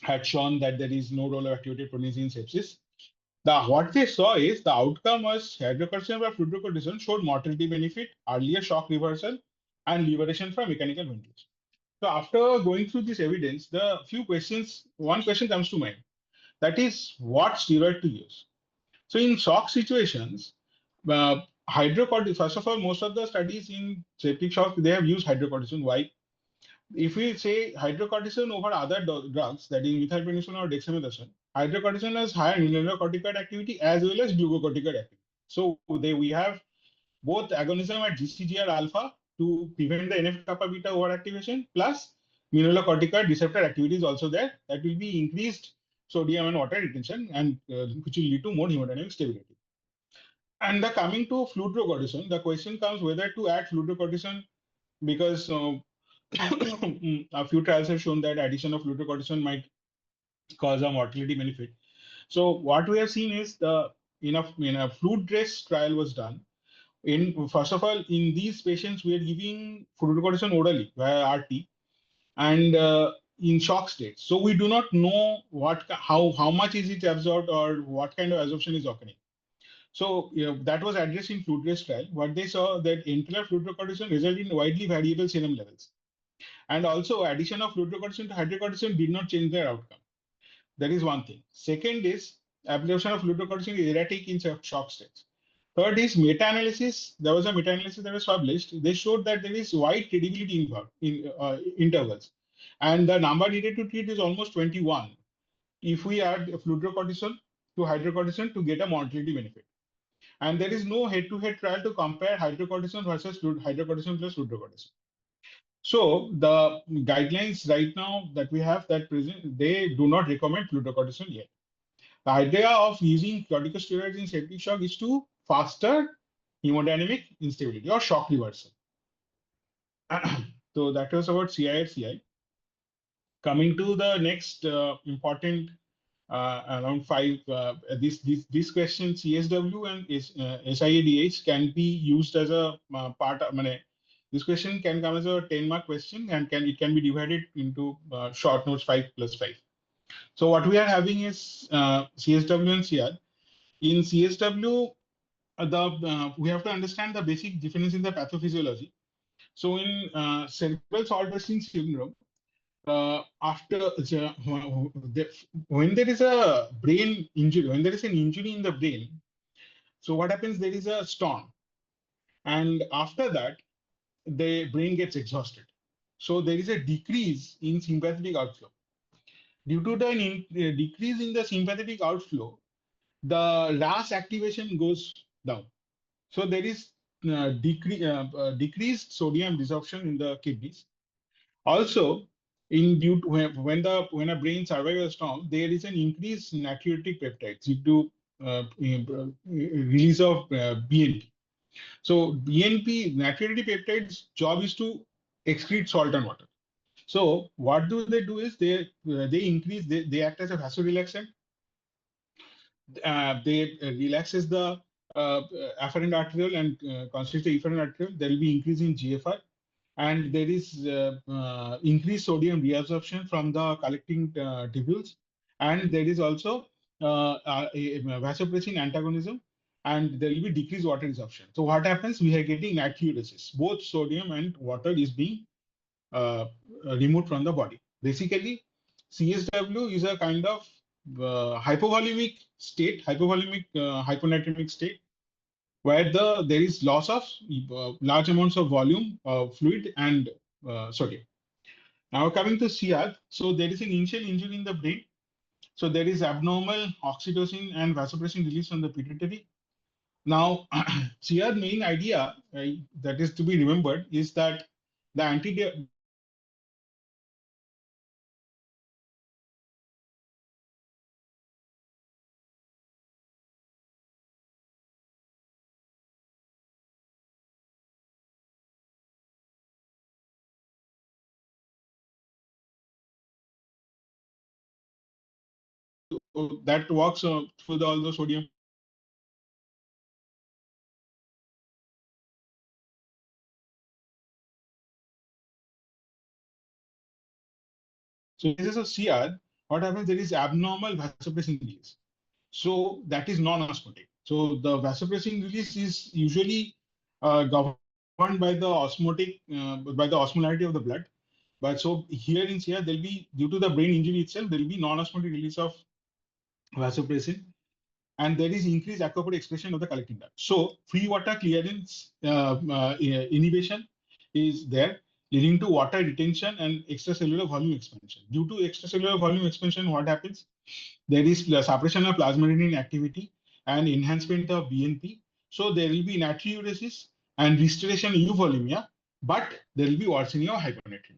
had shown that there is no role of activated protein C in sepsis. What they saw is the outcome was hydrocortisone or fludrocortisone showed mortality benefit, earlier shock reversal, and liberation from mechanical ventilation. So after going through this evidence, one question comes to mind. That is what steroid to use. So in shock situations, hydrocortisone, first of all, most of the studies in septic shock, they have used hydrocortisone. Why? If we say hydrocortisone over other drugs, that is methylprednisolone or dexamethasone, hydrocortisone has higher mineralocorticoid activity as well as glucocorticoid activity. So we have both agonism at GCGR alpha to prevent the NF kappa beta overactivation, plus mineralocorticoid receptor activity is also there. That will be increased sodium and water retention, and which will lead to more hemodynamic stability. And the coming to fludrocortisone, the question comes whether to add fludrocortisone because a few trials have shown that addition of fludrocortisone might cause a mortality benefit. So what we have seen is the in a fluid dress trial was done. In first of all, in these patients, we are giving fludrocortisone orally via RT and in shock state. So we do not know how much is it absorbed or what kind of absorption is occurring. So that was addressed in fluid dress trial. What they saw that intraocular fludrocortisone resulted in widely variable serum levels. And also addition of fludrocortisone to hydrocortisone did not change their outcome. That is one thing. Second is absorption of fludrocortisone is erratic in shock states. Third is meta-analysis. There was a meta-analysis that was published. They showed that there is wide credibility in intervals. And the number needed to treat is almost 21 if we add fludrocortisone to hydrocortisone to get a mortality benefit. And there is no head-to-head trial to compare hydrocortisone versus hydrocortisone plus fludrocortisone. So the guidelines right now that we have that present, they do not recommend fludrocortisone yet. The idea of using corticosteroids in septic shock is to faster hemodynamic instability or shock reversal. So that was about CI. Coming to the next important around five, this question CSW and SIADH can be used as a part of, this question can come as a 10-mark question and it can be divided into short notes 5+5. So what we are having is CSW and CR. In CSW, we have to understand the basic difference in the pathophysiology. So in cerebral salt wasting syndrome, when there is a brain injury, when there is an injury in the brain, so what happens? There is a storm, and after that, the brain gets exhausted. So there is a decrease in sympathetic outflow. Due to the decrease in the sympathetic outflow, the RAS activation goes down. So there is decreased sodium desorption in the kidneys. Also, in due to when a brain survives a storm, there is an increase in natriuretic peptides due to release of BNP. So BNP, natriuretic peptides, job is to excrete salt and water. So what do? Is they increase they act as a vasorelaxant. They relaxes the afferent arteriole and constricts the efferent arteriole. There will be increase in GFR, and there is increased sodium reabsorption from the collecting tubules, and there is also a vasopressin antagonism, and there will be decreased water resorption. So what happens? We are getting natriuresis. Both sodium and water is being removed from the body. Basically, CSW is a kind of hypovolemic state, hyponatremic state, where there is loss of large amounts of volume, fluid, and sodium. Now coming to CR, so there is an initial injury in the brain. So there is abnormal oxytocin and vasopressin release from the pituitary. Now, CR main idea that is to be remembered is that the that works through all the sodium. So this is a CR. What happens? There is abnormal vasopressin release. So that is non-osmotic. So the vasopressin release is usually governed by the osmolarity of the blood. But so here in CR, there'll be, due to the brain injury itself, there will be non-osmotic release of vasopressin, and there is increased aquaportin expression of the collecting duct. So free water clearance inhibition is there, leading to water retention and extracellular volume expansion. Due to extracellular volume expansion, what happens? There is suppression of plasminogen activity and enhancement of BNP. So there will be natriuresis and restoration of euvolemia, but there will be worsening of hyponatremia.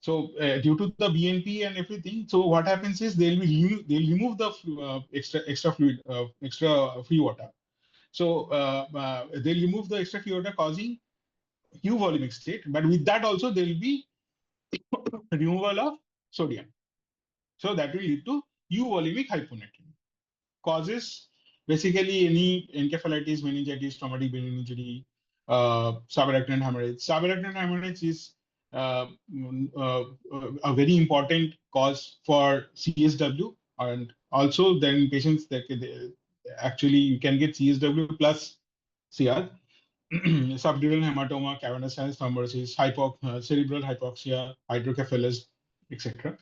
So due to the BNP and everything, so what happens is they'll remove the extra fluid, extra free water. So they'll remove the extra free water, causing euvolemic state. But with that also, there will be removal of sodium. So that will lead to euvolemic hyponatremia. Causes basically any encephalitis, meningitis, traumatic brain injury, subarachnoid hemorrhage. Subarachnoid hemorrhage is a very important cause for CSW, and also then patients that actually you can get CSW plus CR. Subdural hematoma, cavernous sinus thrombosis, cerebral hypoxia, hydrocephalus, etc.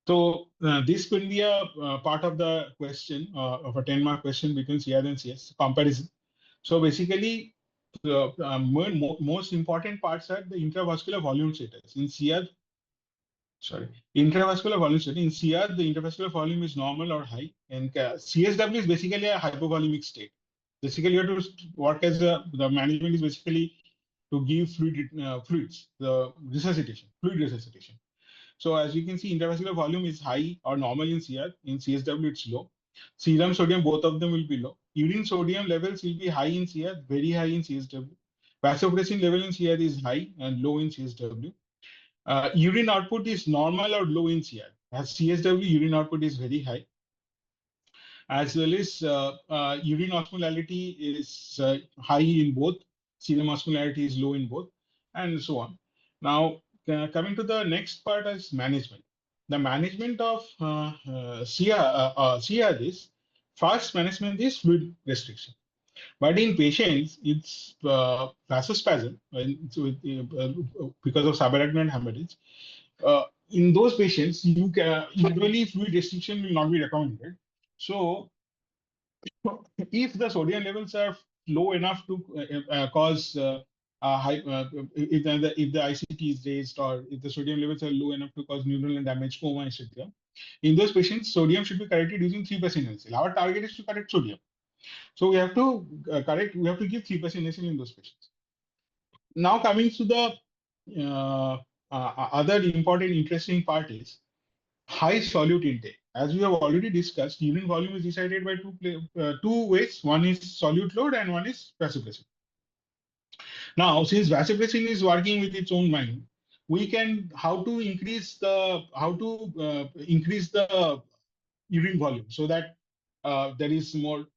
So this could be a part of the question of a 10-mark question between CR and CS comparison. So basically, the most important parts are the intravascular volume status. In CR, sorry, intravascular volume status. In CR, the intravascular volume is normal or high, and CSW is basically a hypovolemic state. Basically, you have to work as the management is basically to give fluids, the resuscitation, fluid resuscitation. So as you can see, intravascular volume is high or normal in CR. In CSW, it's low. Serum sodium, both of them will be low. Urine sodium levels will be high in CR, very high in CSW. Vasopressin level in CR is high and low in CSW. Urine output is normal or low in CR. As CSW, urine output is very high. As well as urine osmolality is high in both. Serum osmolality is low in both, and so on. Now, coming to the next part is management. The management of CR is first management is fluid restriction. But in patients, it's vasospasm because of subarachnoid hemorrhage. In those patients, usually fluid restriction will not be recommended. So if the sodium levels are low enough to cause if the ICT is raised, or if the sodium levels are low enough to cause neuronal damage, coma, etc., in those patients, sodium should be corrected using 3% NaCl. Our target is to correct sodium. So we have to give 3% NaCl in those patients. Now coming to the other important interesting part is high solute intake. As we have already discussed, urine volume is decided by two ways. One is solute load and one is vasopressin. Now, since vasopressin is working with its own mind, we can how to increase the urine volume so that there is more,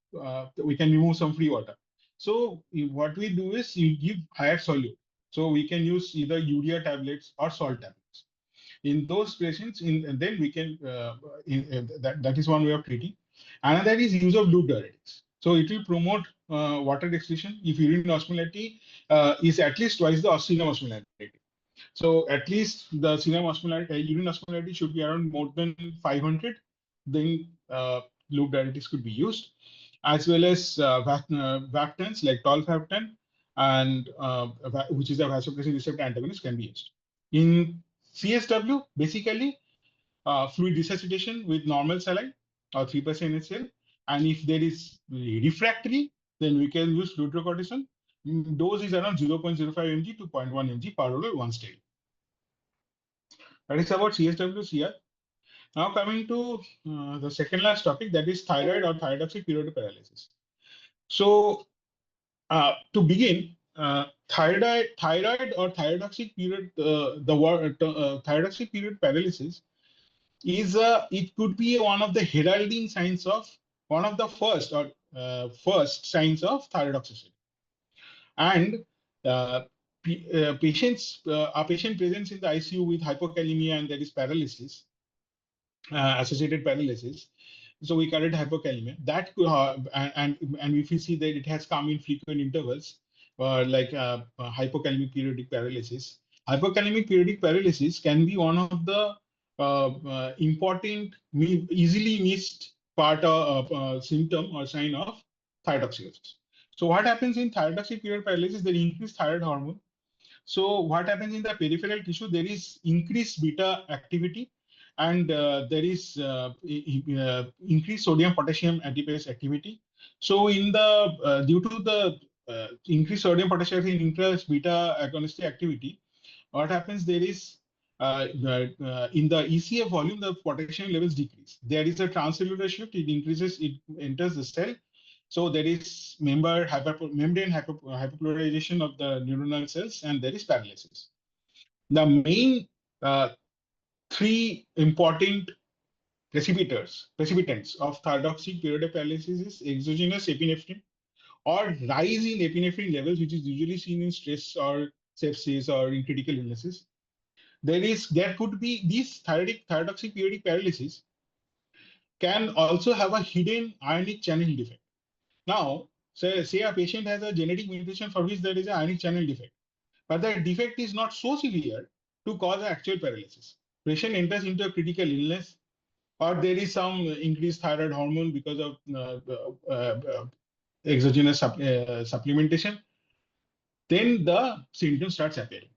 we can remove some free water. So what we do is you give higher solute. So we can use either urea tablets or salt tablets. In those patients, and then we can that is one way of treating. Another is use of loop diuretics. So it will promote water excretion if urine osmolality is at least twice the serum osmolality. So at least the serum osmolality, urine osmolality should be around more than 500. Then loop diuretics could be used, as well as vaptans like tolvaptan and which is a vasopressin receptor antagonist can be used. In CSW, basically fluid resuscitation with normal saline or 3% NaCl. And if there is refractory, then we can use fludrocortisone. Dose is around 0.05 mg to 0.1 mg per oral once daily. That is about CSW CR. Now coming to the second last topic, that is thyroid or thyrotoxic periodic paralysis. So to begin, thyroid or thyrotoxic period, thyrotoxic period paralysis is it could be one of the heralding signs of one of the first signs of thyrotoxicity. And patients, a patient presents in the ICU with hypokalemia and there is paralysis, associated paralysis. So we call it hypokalemia. That could, and if we see that it has come in frequent intervals, like hypokalemic periodic paralysis. Hypokalemic periodic paralysis can be one of the important, easily missed part of symptom or sign of thyrotoxicosis. So what happens in thyrotoxic periodic paralysis? There is increased thyroid hormone. So what happens in the peripheral tissue? There is increased beta activity, and there is increased sodium potassium ATPase activity. So in the due to the increased sodium potassium in increased beta agonistic activity, what happens there is in the ECF volume, the potassium levels decrease. There is a transcellular shift. It increases. It enters the cell. So there is membrane hyperpolarization of the neuronal cells, and there is paralysis. The main three important precipitants of thardoxic periodic paralysis is exogenous epinephrine or rise in epinephrine levels, which is usually seen in stress or sepsis or in critical illnesses. There could be these thyrotoxic periodic paralysis can also have a hidden ionic channel defect. Now, say a patient has a genetic mutation for which there is an ionic channel defect, but the defect is not so severe to cause actual paralysis. Patient enters into a critical illness, or there is some increased thyroid hormone because of exogenous supplementation, then the symptom starts appearing.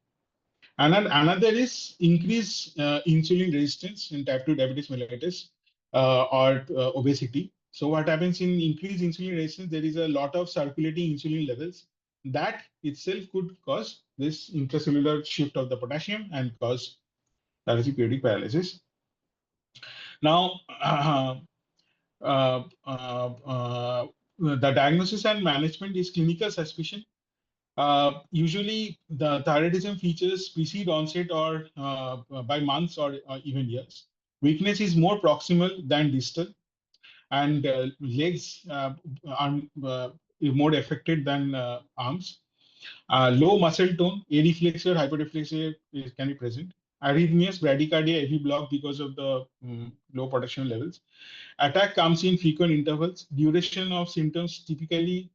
And then another is increased insulin resistance in type 2 diabetes mellitus or obesity. So what happens in increased insulin resistance, there is a lot of circulating insulin levels. That itself could cause this intracellular shift of the potassium and cause periodic paralysis. Now, the diagnosis and management is clinical suspicion. Usually, the thyroidism features precede onset or by months or even years. Weakness is more proximal than distal, and legs are more affected than arms. Low muscle tone, areflexia or hyperreflexia can be present. Arrhythmias, bradycardia, AV block because of the low potassium levels. Attack comes in frequent intervals. Duration of symptoms typically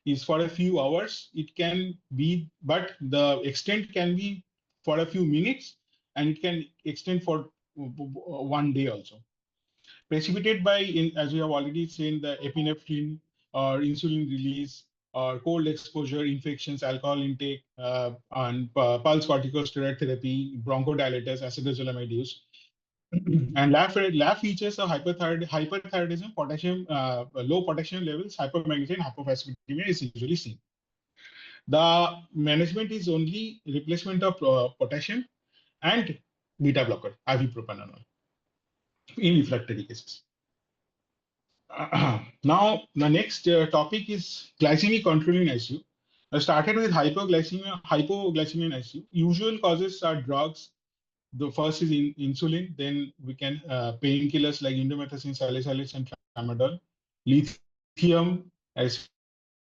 is for a few hours. It can be, but the extent can be for a few minutes, and it can extend for 1 day also. Precipitated by, as we have already seen, the epinephrine or insulin release or cold exposure, infections, alcohol intake, and pulse corticosteroid therapy, bronchodilators, acetazolamide use. And lab features of hyperthyroidism, low potassium levels, hypomagnesemia, hypophosphatemia is usually seen. The management is only replacement of potassium and beta blocker, ibupropanol, in refractory cases. Now, the next topic is glycemic control in ICU. I started with hypoglycemia in ICU. Usual causes are drugs. The first is insulin, then we can painkillers like indomethacin, salicylates, and tramadol. Lithium, ACE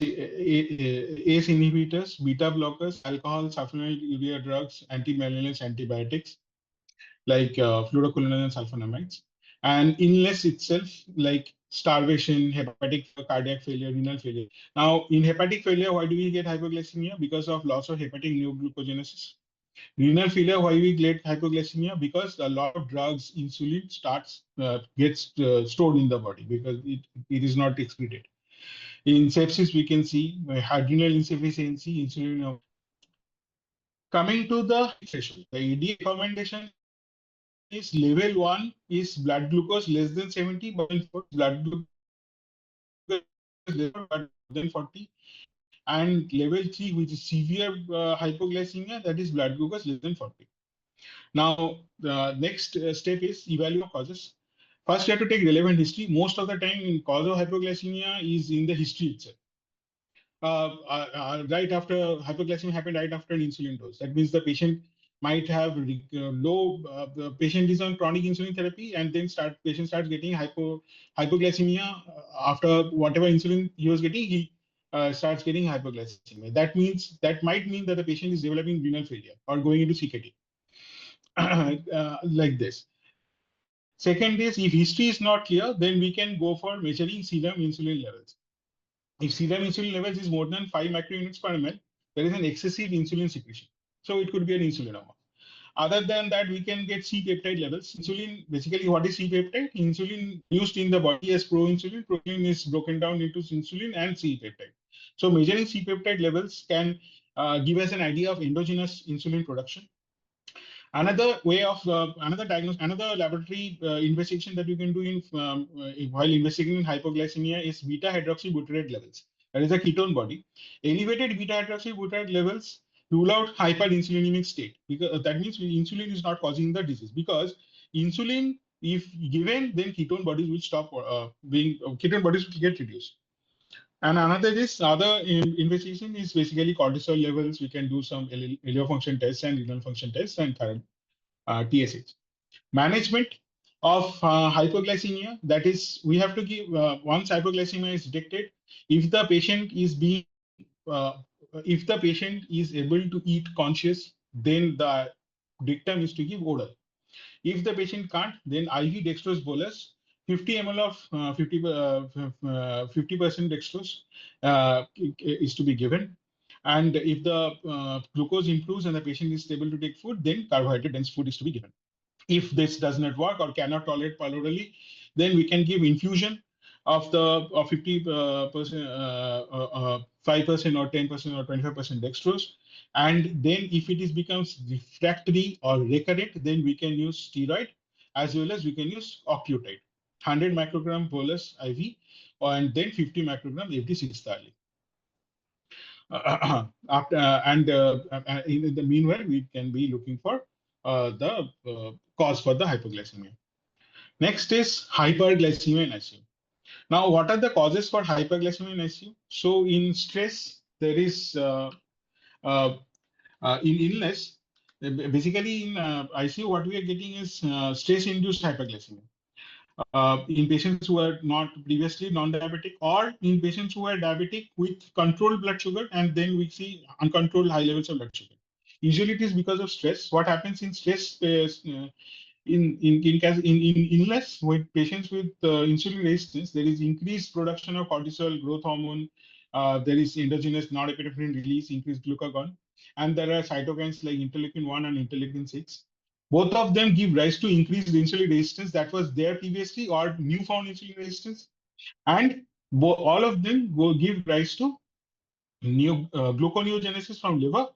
inhibitors, beta blockers, alcohol, sulfonamide, urea drugs, antimalarials, antibiotics like fluoroquinolone and sulfonamides. And illness itself, like starvation, hepatic cardiac failure, renal failure. Now, in hepatic failure, why do we get hypoglycemia? Because of loss of hepatic neoglucogenesis. Renal failure, why we get hypoglycemia? Because a lot of drugs, insulin gets stored in the body because it is not excreted. In sepsis, we can see adrenal insufficiency, insulin. Coming to the threshold, the ED recommendation is level 1 is blood glucose less than 70, but blood glucose less than 40, and level 3, which is severe hypoglycemia, that is blood glucose less than 40. Now, the next step is evaluate causes. First, you have to take relevant history. Most of the time, cause of hypoglycemia is in the history itself. Right after hypoglycemia happened, right after an insulin dose. That means the patient might have the patient is on chronic insulin therapy, and then patient starts getting hypoglycemia after whatever insulin he was getting, he starts getting hypoglycemia. That might mean that the patient is developing renal failure or going into CKD. Like this. Second is, if history is not clear, then we can go for measuring serum insulin levels. If serum insulin levels is more than 5 microunits per ml, there is an excessive insulin secretion. So it could be an insulinoma. Other than that, we can get C-peptide levels. Insulin, basically, what is C-peptide? Insulin used in the body as proinsulin. Proinsulin is broken down into insulin and C-peptide. So measuring C-peptide levels can give us an idea of endogenous insulin production. Another way of another laboratory investigation that you can do while investigating hypoglycemia is beta hydroxybutyrate levels. That is a ketone body. Elevated beta hydroxybutyrate levels rule out hyperinsulinemic state, because that means insulin is not causing the disease. Because insulin, if given, then ketone bodies will stop ketone bodies will get reduced. And another investigation is basically cortisol levels. We can do some liver function tests and renal function tests and thyroid, TSH. Management of hypoglycemia, that is, we have to give, once hypoglycemia is detected, if the patient is being, if the patient is able to eat conscious, then the dictum is to give oral. If the patient can't, then IV dextrose bolus, 50 ml of 50% dextrose is to be given. And if the glucose improves and the patient is able to take food, then carbohydrate dense food is to be given. If this does not work or cannot tolerate orally, then we can give infusion of the of 50% 5% or 10% or 25% dextrose. And then if it is becomes refractory or recurrent, then we can use steroid, as well as we can use octreotide, 100 microgram bolus IV, and then 50 microgram every 6th hourly. After in the meanwhile, we can be looking for the cause for the hypoglycemia. Next is hyperglycemia in ICU. Now, what are the causes for hyperglycemia in ICU? So, in stress, there is uh, in illness. Basically, in ICU, what we are getting is stress-induced hyperglycemia. In patients who are not previously non-diabetic, or in patients who are diabetic with controlled blood sugar, and then we see uncontrolled high levels of blood sugar. Usually it is because of stress. What happens in stress in illness with patients with insulin resistance, there is increased production of cortisol, growth hormone, there is endogenous norepinephrine release, increased glucagon, and there are cytokines like interleukin 1 and interleukin 6. Both of them give rise to increased insulin resistance that was there previously or newfound insulin resistance, and all of them give rise to new gluconeogenesis from liver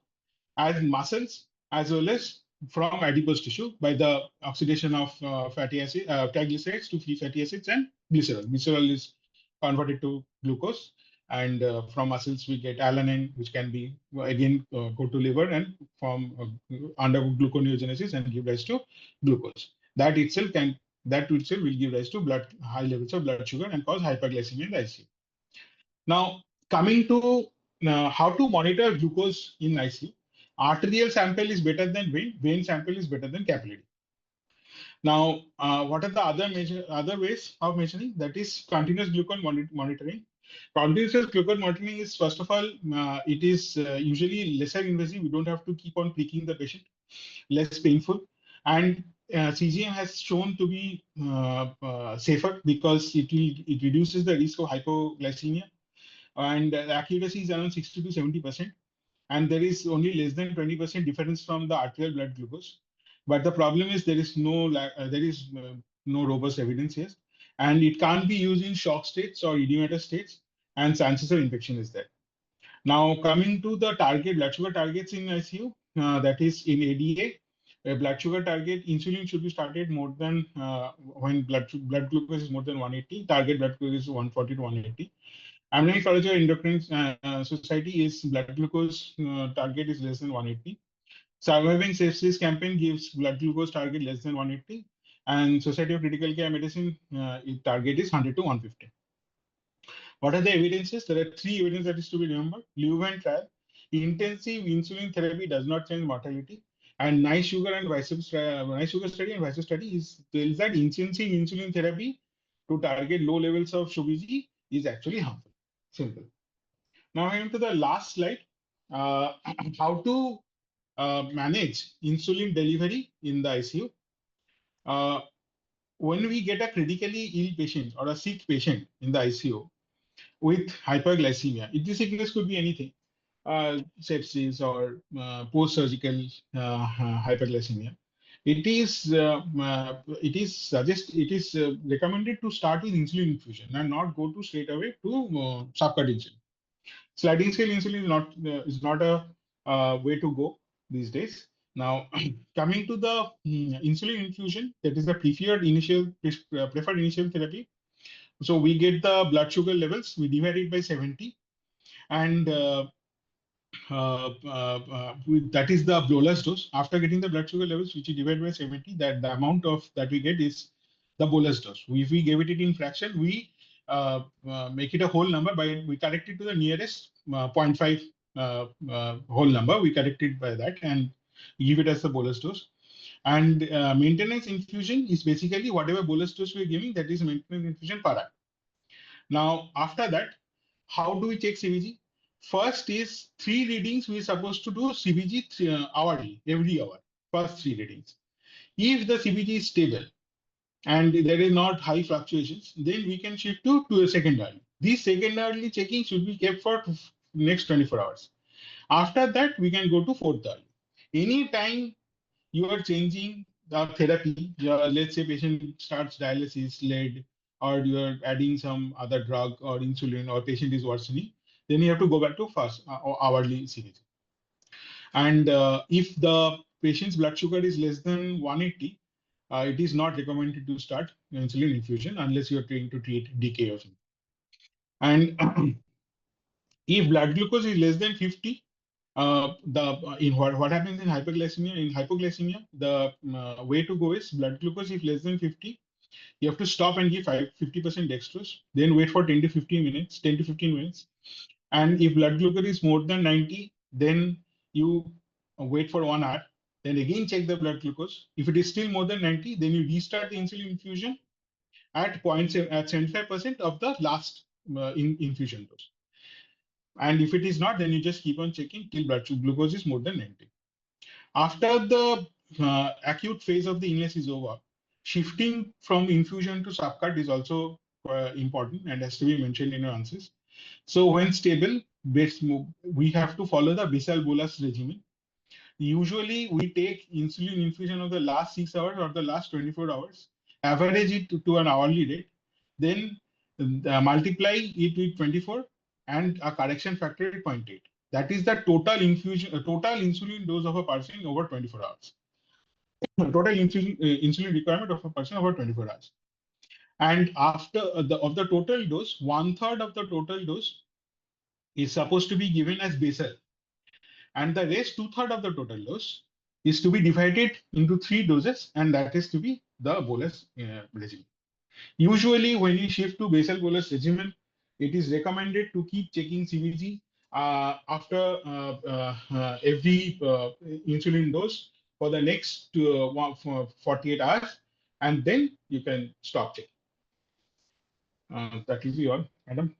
as muscles, as well as from adipose tissue by the oxidation of fatty acid, triglycerides to free fatty acids and glycerol. Glycerol is converted to glucose, and from muscles we get alanine, which can be again go to liver and form undergo gluconeogenesis and give rise to glucose. That itself will give rise to high levels of blood sugar and cause hyperglycemia in the ICU. Now, coming to how to monitor glucose in ICU, arterial sample is better than vein sample is better than capillary. Now, what are the other ways of measuring? That is continuous glucose monitoring. Continuous glucose monitoring is, first of all, it is usually lesser invasive. We don't have to keep on pricking the patient, less painful, and CGM has shown to be safer because it reduces the risk of hypoglycemia, and the accuracy is around 60 to 70%, and there is only less than 20% difference from the arterial blood glucose. But the problem is there is no robust evidence here, and it can't be used in shock states or edematous states, and chances of infection is there. Now, coming to the blood sugar targets in ICU, that is in ADA, blood sugar target, insulin should be started more than when blood glucose is more than 180, target blood glucose is 140 to 180. American College of Endocrine Society is blood glucose target is less than 180. Surviving Sepsis campaign gives blood glucose target less than 180. And Society of Critical Care Medicine target is 100 to 150. What are the evidences? There are three evidences that is to be remembered. Leuven trial. Intensive insulin therapy does not change mortality. And nice sugar study and VISO study tells that intensive insulin therapy to target low levels of Shobiji is actually harmful. Simple. Now I am to the last slide. Uh, how to manage insulin delivery in the ICU. When we get a critically ill patient or a sick patient in the ICU with hyperglycemia, this sickness could be anything, sepsis or post-surgical hyperglycemia. It is recommended to start with insulin infusion and not go to straight away to subcut insulin. Sliding scale insulin is not a way to go these days. Now, coming to the insulin infusion, that is the preferred initial therapy. So we get the blood sugar levels, we divide it by 70, and that is the bolus dose. After getting the blood sugar levels, which is divided by 70, that the amount of that we get is the bolus dose. If we give it in fraction, we make it a whole number, we correct it to the nearest 0.5 whole number. We correct it by that and give it as the bolus dose. And maintenance infusion is basically whatever bolus dose we're giving, that is maintenance infusion per hour. Now, after that, how do we check CBG? First is 3 readings we're supposed to do CBG hourly, every hour, first 3 readings. If the CBG is stable and there is not high fluctuations, then we can shift to a second hourly. This second hourly checking should be kept for next 24 hours. After that, we can go to fourth hourly. Anytime you are changing the therapy, let's say patient starts dialysis lead, or you are adding some other drug or insulin, or patient is worsening, then you have to go back to fast or hourly CBG. And if the patient's blood sugar is less than 180, it is not recommended to start insulin infusion unless you are trying to treat decay or something. And if blood glucose is less than 50, what happens in hypoglycemia? In hypoglycemia, the way to go is blood glucose if less than 50, you have to stop and give 50% dextrose, then wait for 10 to 15 minutes, 10 to 15 minutes. And if blood glucose is more than 90, then you wait for 1 hour, then again check the blood glucose. If it is still more than 90, then you restart the insulin infusion at 75% of the last infusion dose. And if it is not, then you just keep on checking till blood glucose is more than 90. After the acute phase of the illness is over, shifting from infusion to subcut is also important and has to be mentioned in your answers. So when stable, we have to follow the basal bolus regimen. Usually we take insulin infusion of the last 6 hours or the last 24 hours, average it to an hourly rate, then multiply it with 24 and a correction factor at 0.8. That is the total infusion, total insulin dose of a person over 24 hours. Total insulin requirement of a person over 24 hours. And after of the total dose, 1/3 of the total dose is supposed to be given as basal. And the rest 2/3 of the total dose is to be divided into 3 doses, and that is to be the bolus regimen. Usually, when you shift to basal bolus regimen, it is recommended to keep checking CBG after every insulin dose for the next 48 hours, and then you can stop checking. That will be all, madam.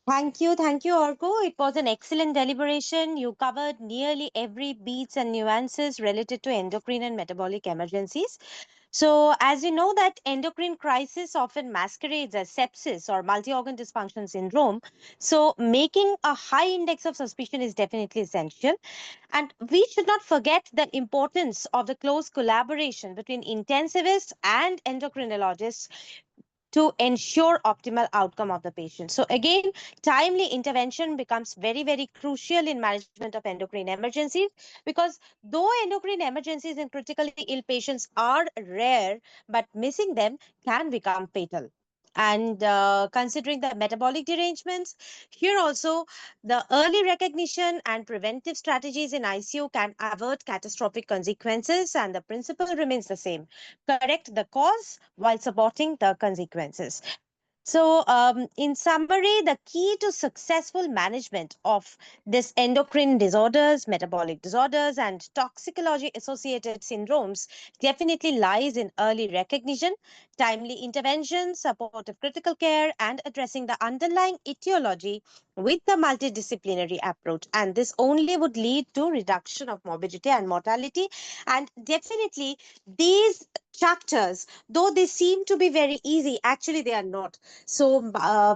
Thank you, Orko. It was an excellent deliberation. You covered nearly every beats and nuances related to endocrine and metabolic emergencies. So, as you know, that endocrine crisis often masquerades as sepsis or multi-organ dysfunction syndrome. So, making a high index of suspicion is definitely essential. And we should not forget the importance of the close collaboration between intensivists and endocrinologists to ensure optimal outcome of the patient. So again, timely intervention becomes very, very crucial in management of endocrine emergencies, because though endocrine emergencies in critically ill patients are rare, but missing them can become fatal. And considering the metabolic derangements, here also the early recognition and preventive strategies in ICU can avert catastrophic consequences, and the principle remains the same: correct the cause while supporting the consequences. So, in summary, the key to successful management of this endocrine disorders, metabolic disorders, and toxicology associated syndromes definitely lies in early recognition, timely intervention, supportive critical care, and addressing the underlying etiology with the multidisciplinary approach. And this only would lead to reduction of morbidity and mortality. And definitely, these chapters, though they seem to be very easy, actually they are not. So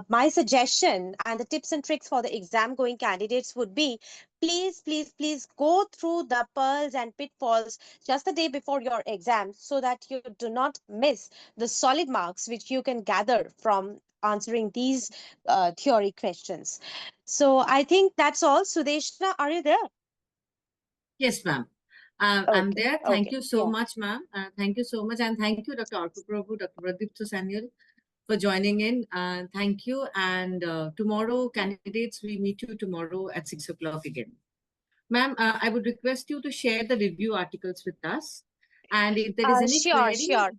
my suggestion and the tips and tricks for the exam going candidates would be, please go through the pearls and pitfalls just the day before your exam, so that you do not miss the solid marks which you can gather from answering these theory questions. So I think that's all. Sudeshna, are you there? Yes, ma'am. I'm Okay, there. Thank okay, you so yeah. much, ma'am. Thank you so much. And thank you, Dr. Arku Prabhu, Dr. Pradeep Samuel, for joining in. Thank you. And tomorrow, candidates, we meet you tomorrow at 6 o'clock again. Ma'am, I would request you to share the review articles with us. And if there is any Sure, query, sure.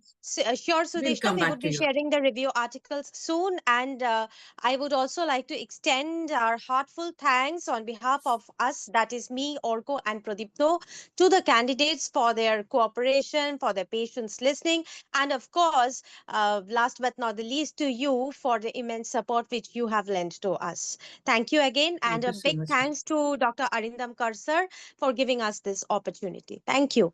Sure, we'll Sudeshna. come We back would to be you. sharing the review articles soon. And I would also like to extend our heartful thanks on behalf of us, that is me, Orko, and Pradipto, to the candidates for their cooperation, for their patience listening, and of course, last but not the least, to you for the immense support which you have lent to us. Thank you again. Thank And you a so big much. thanks to Dr. Arindam Karsar for giving us this opportunity. Thank you.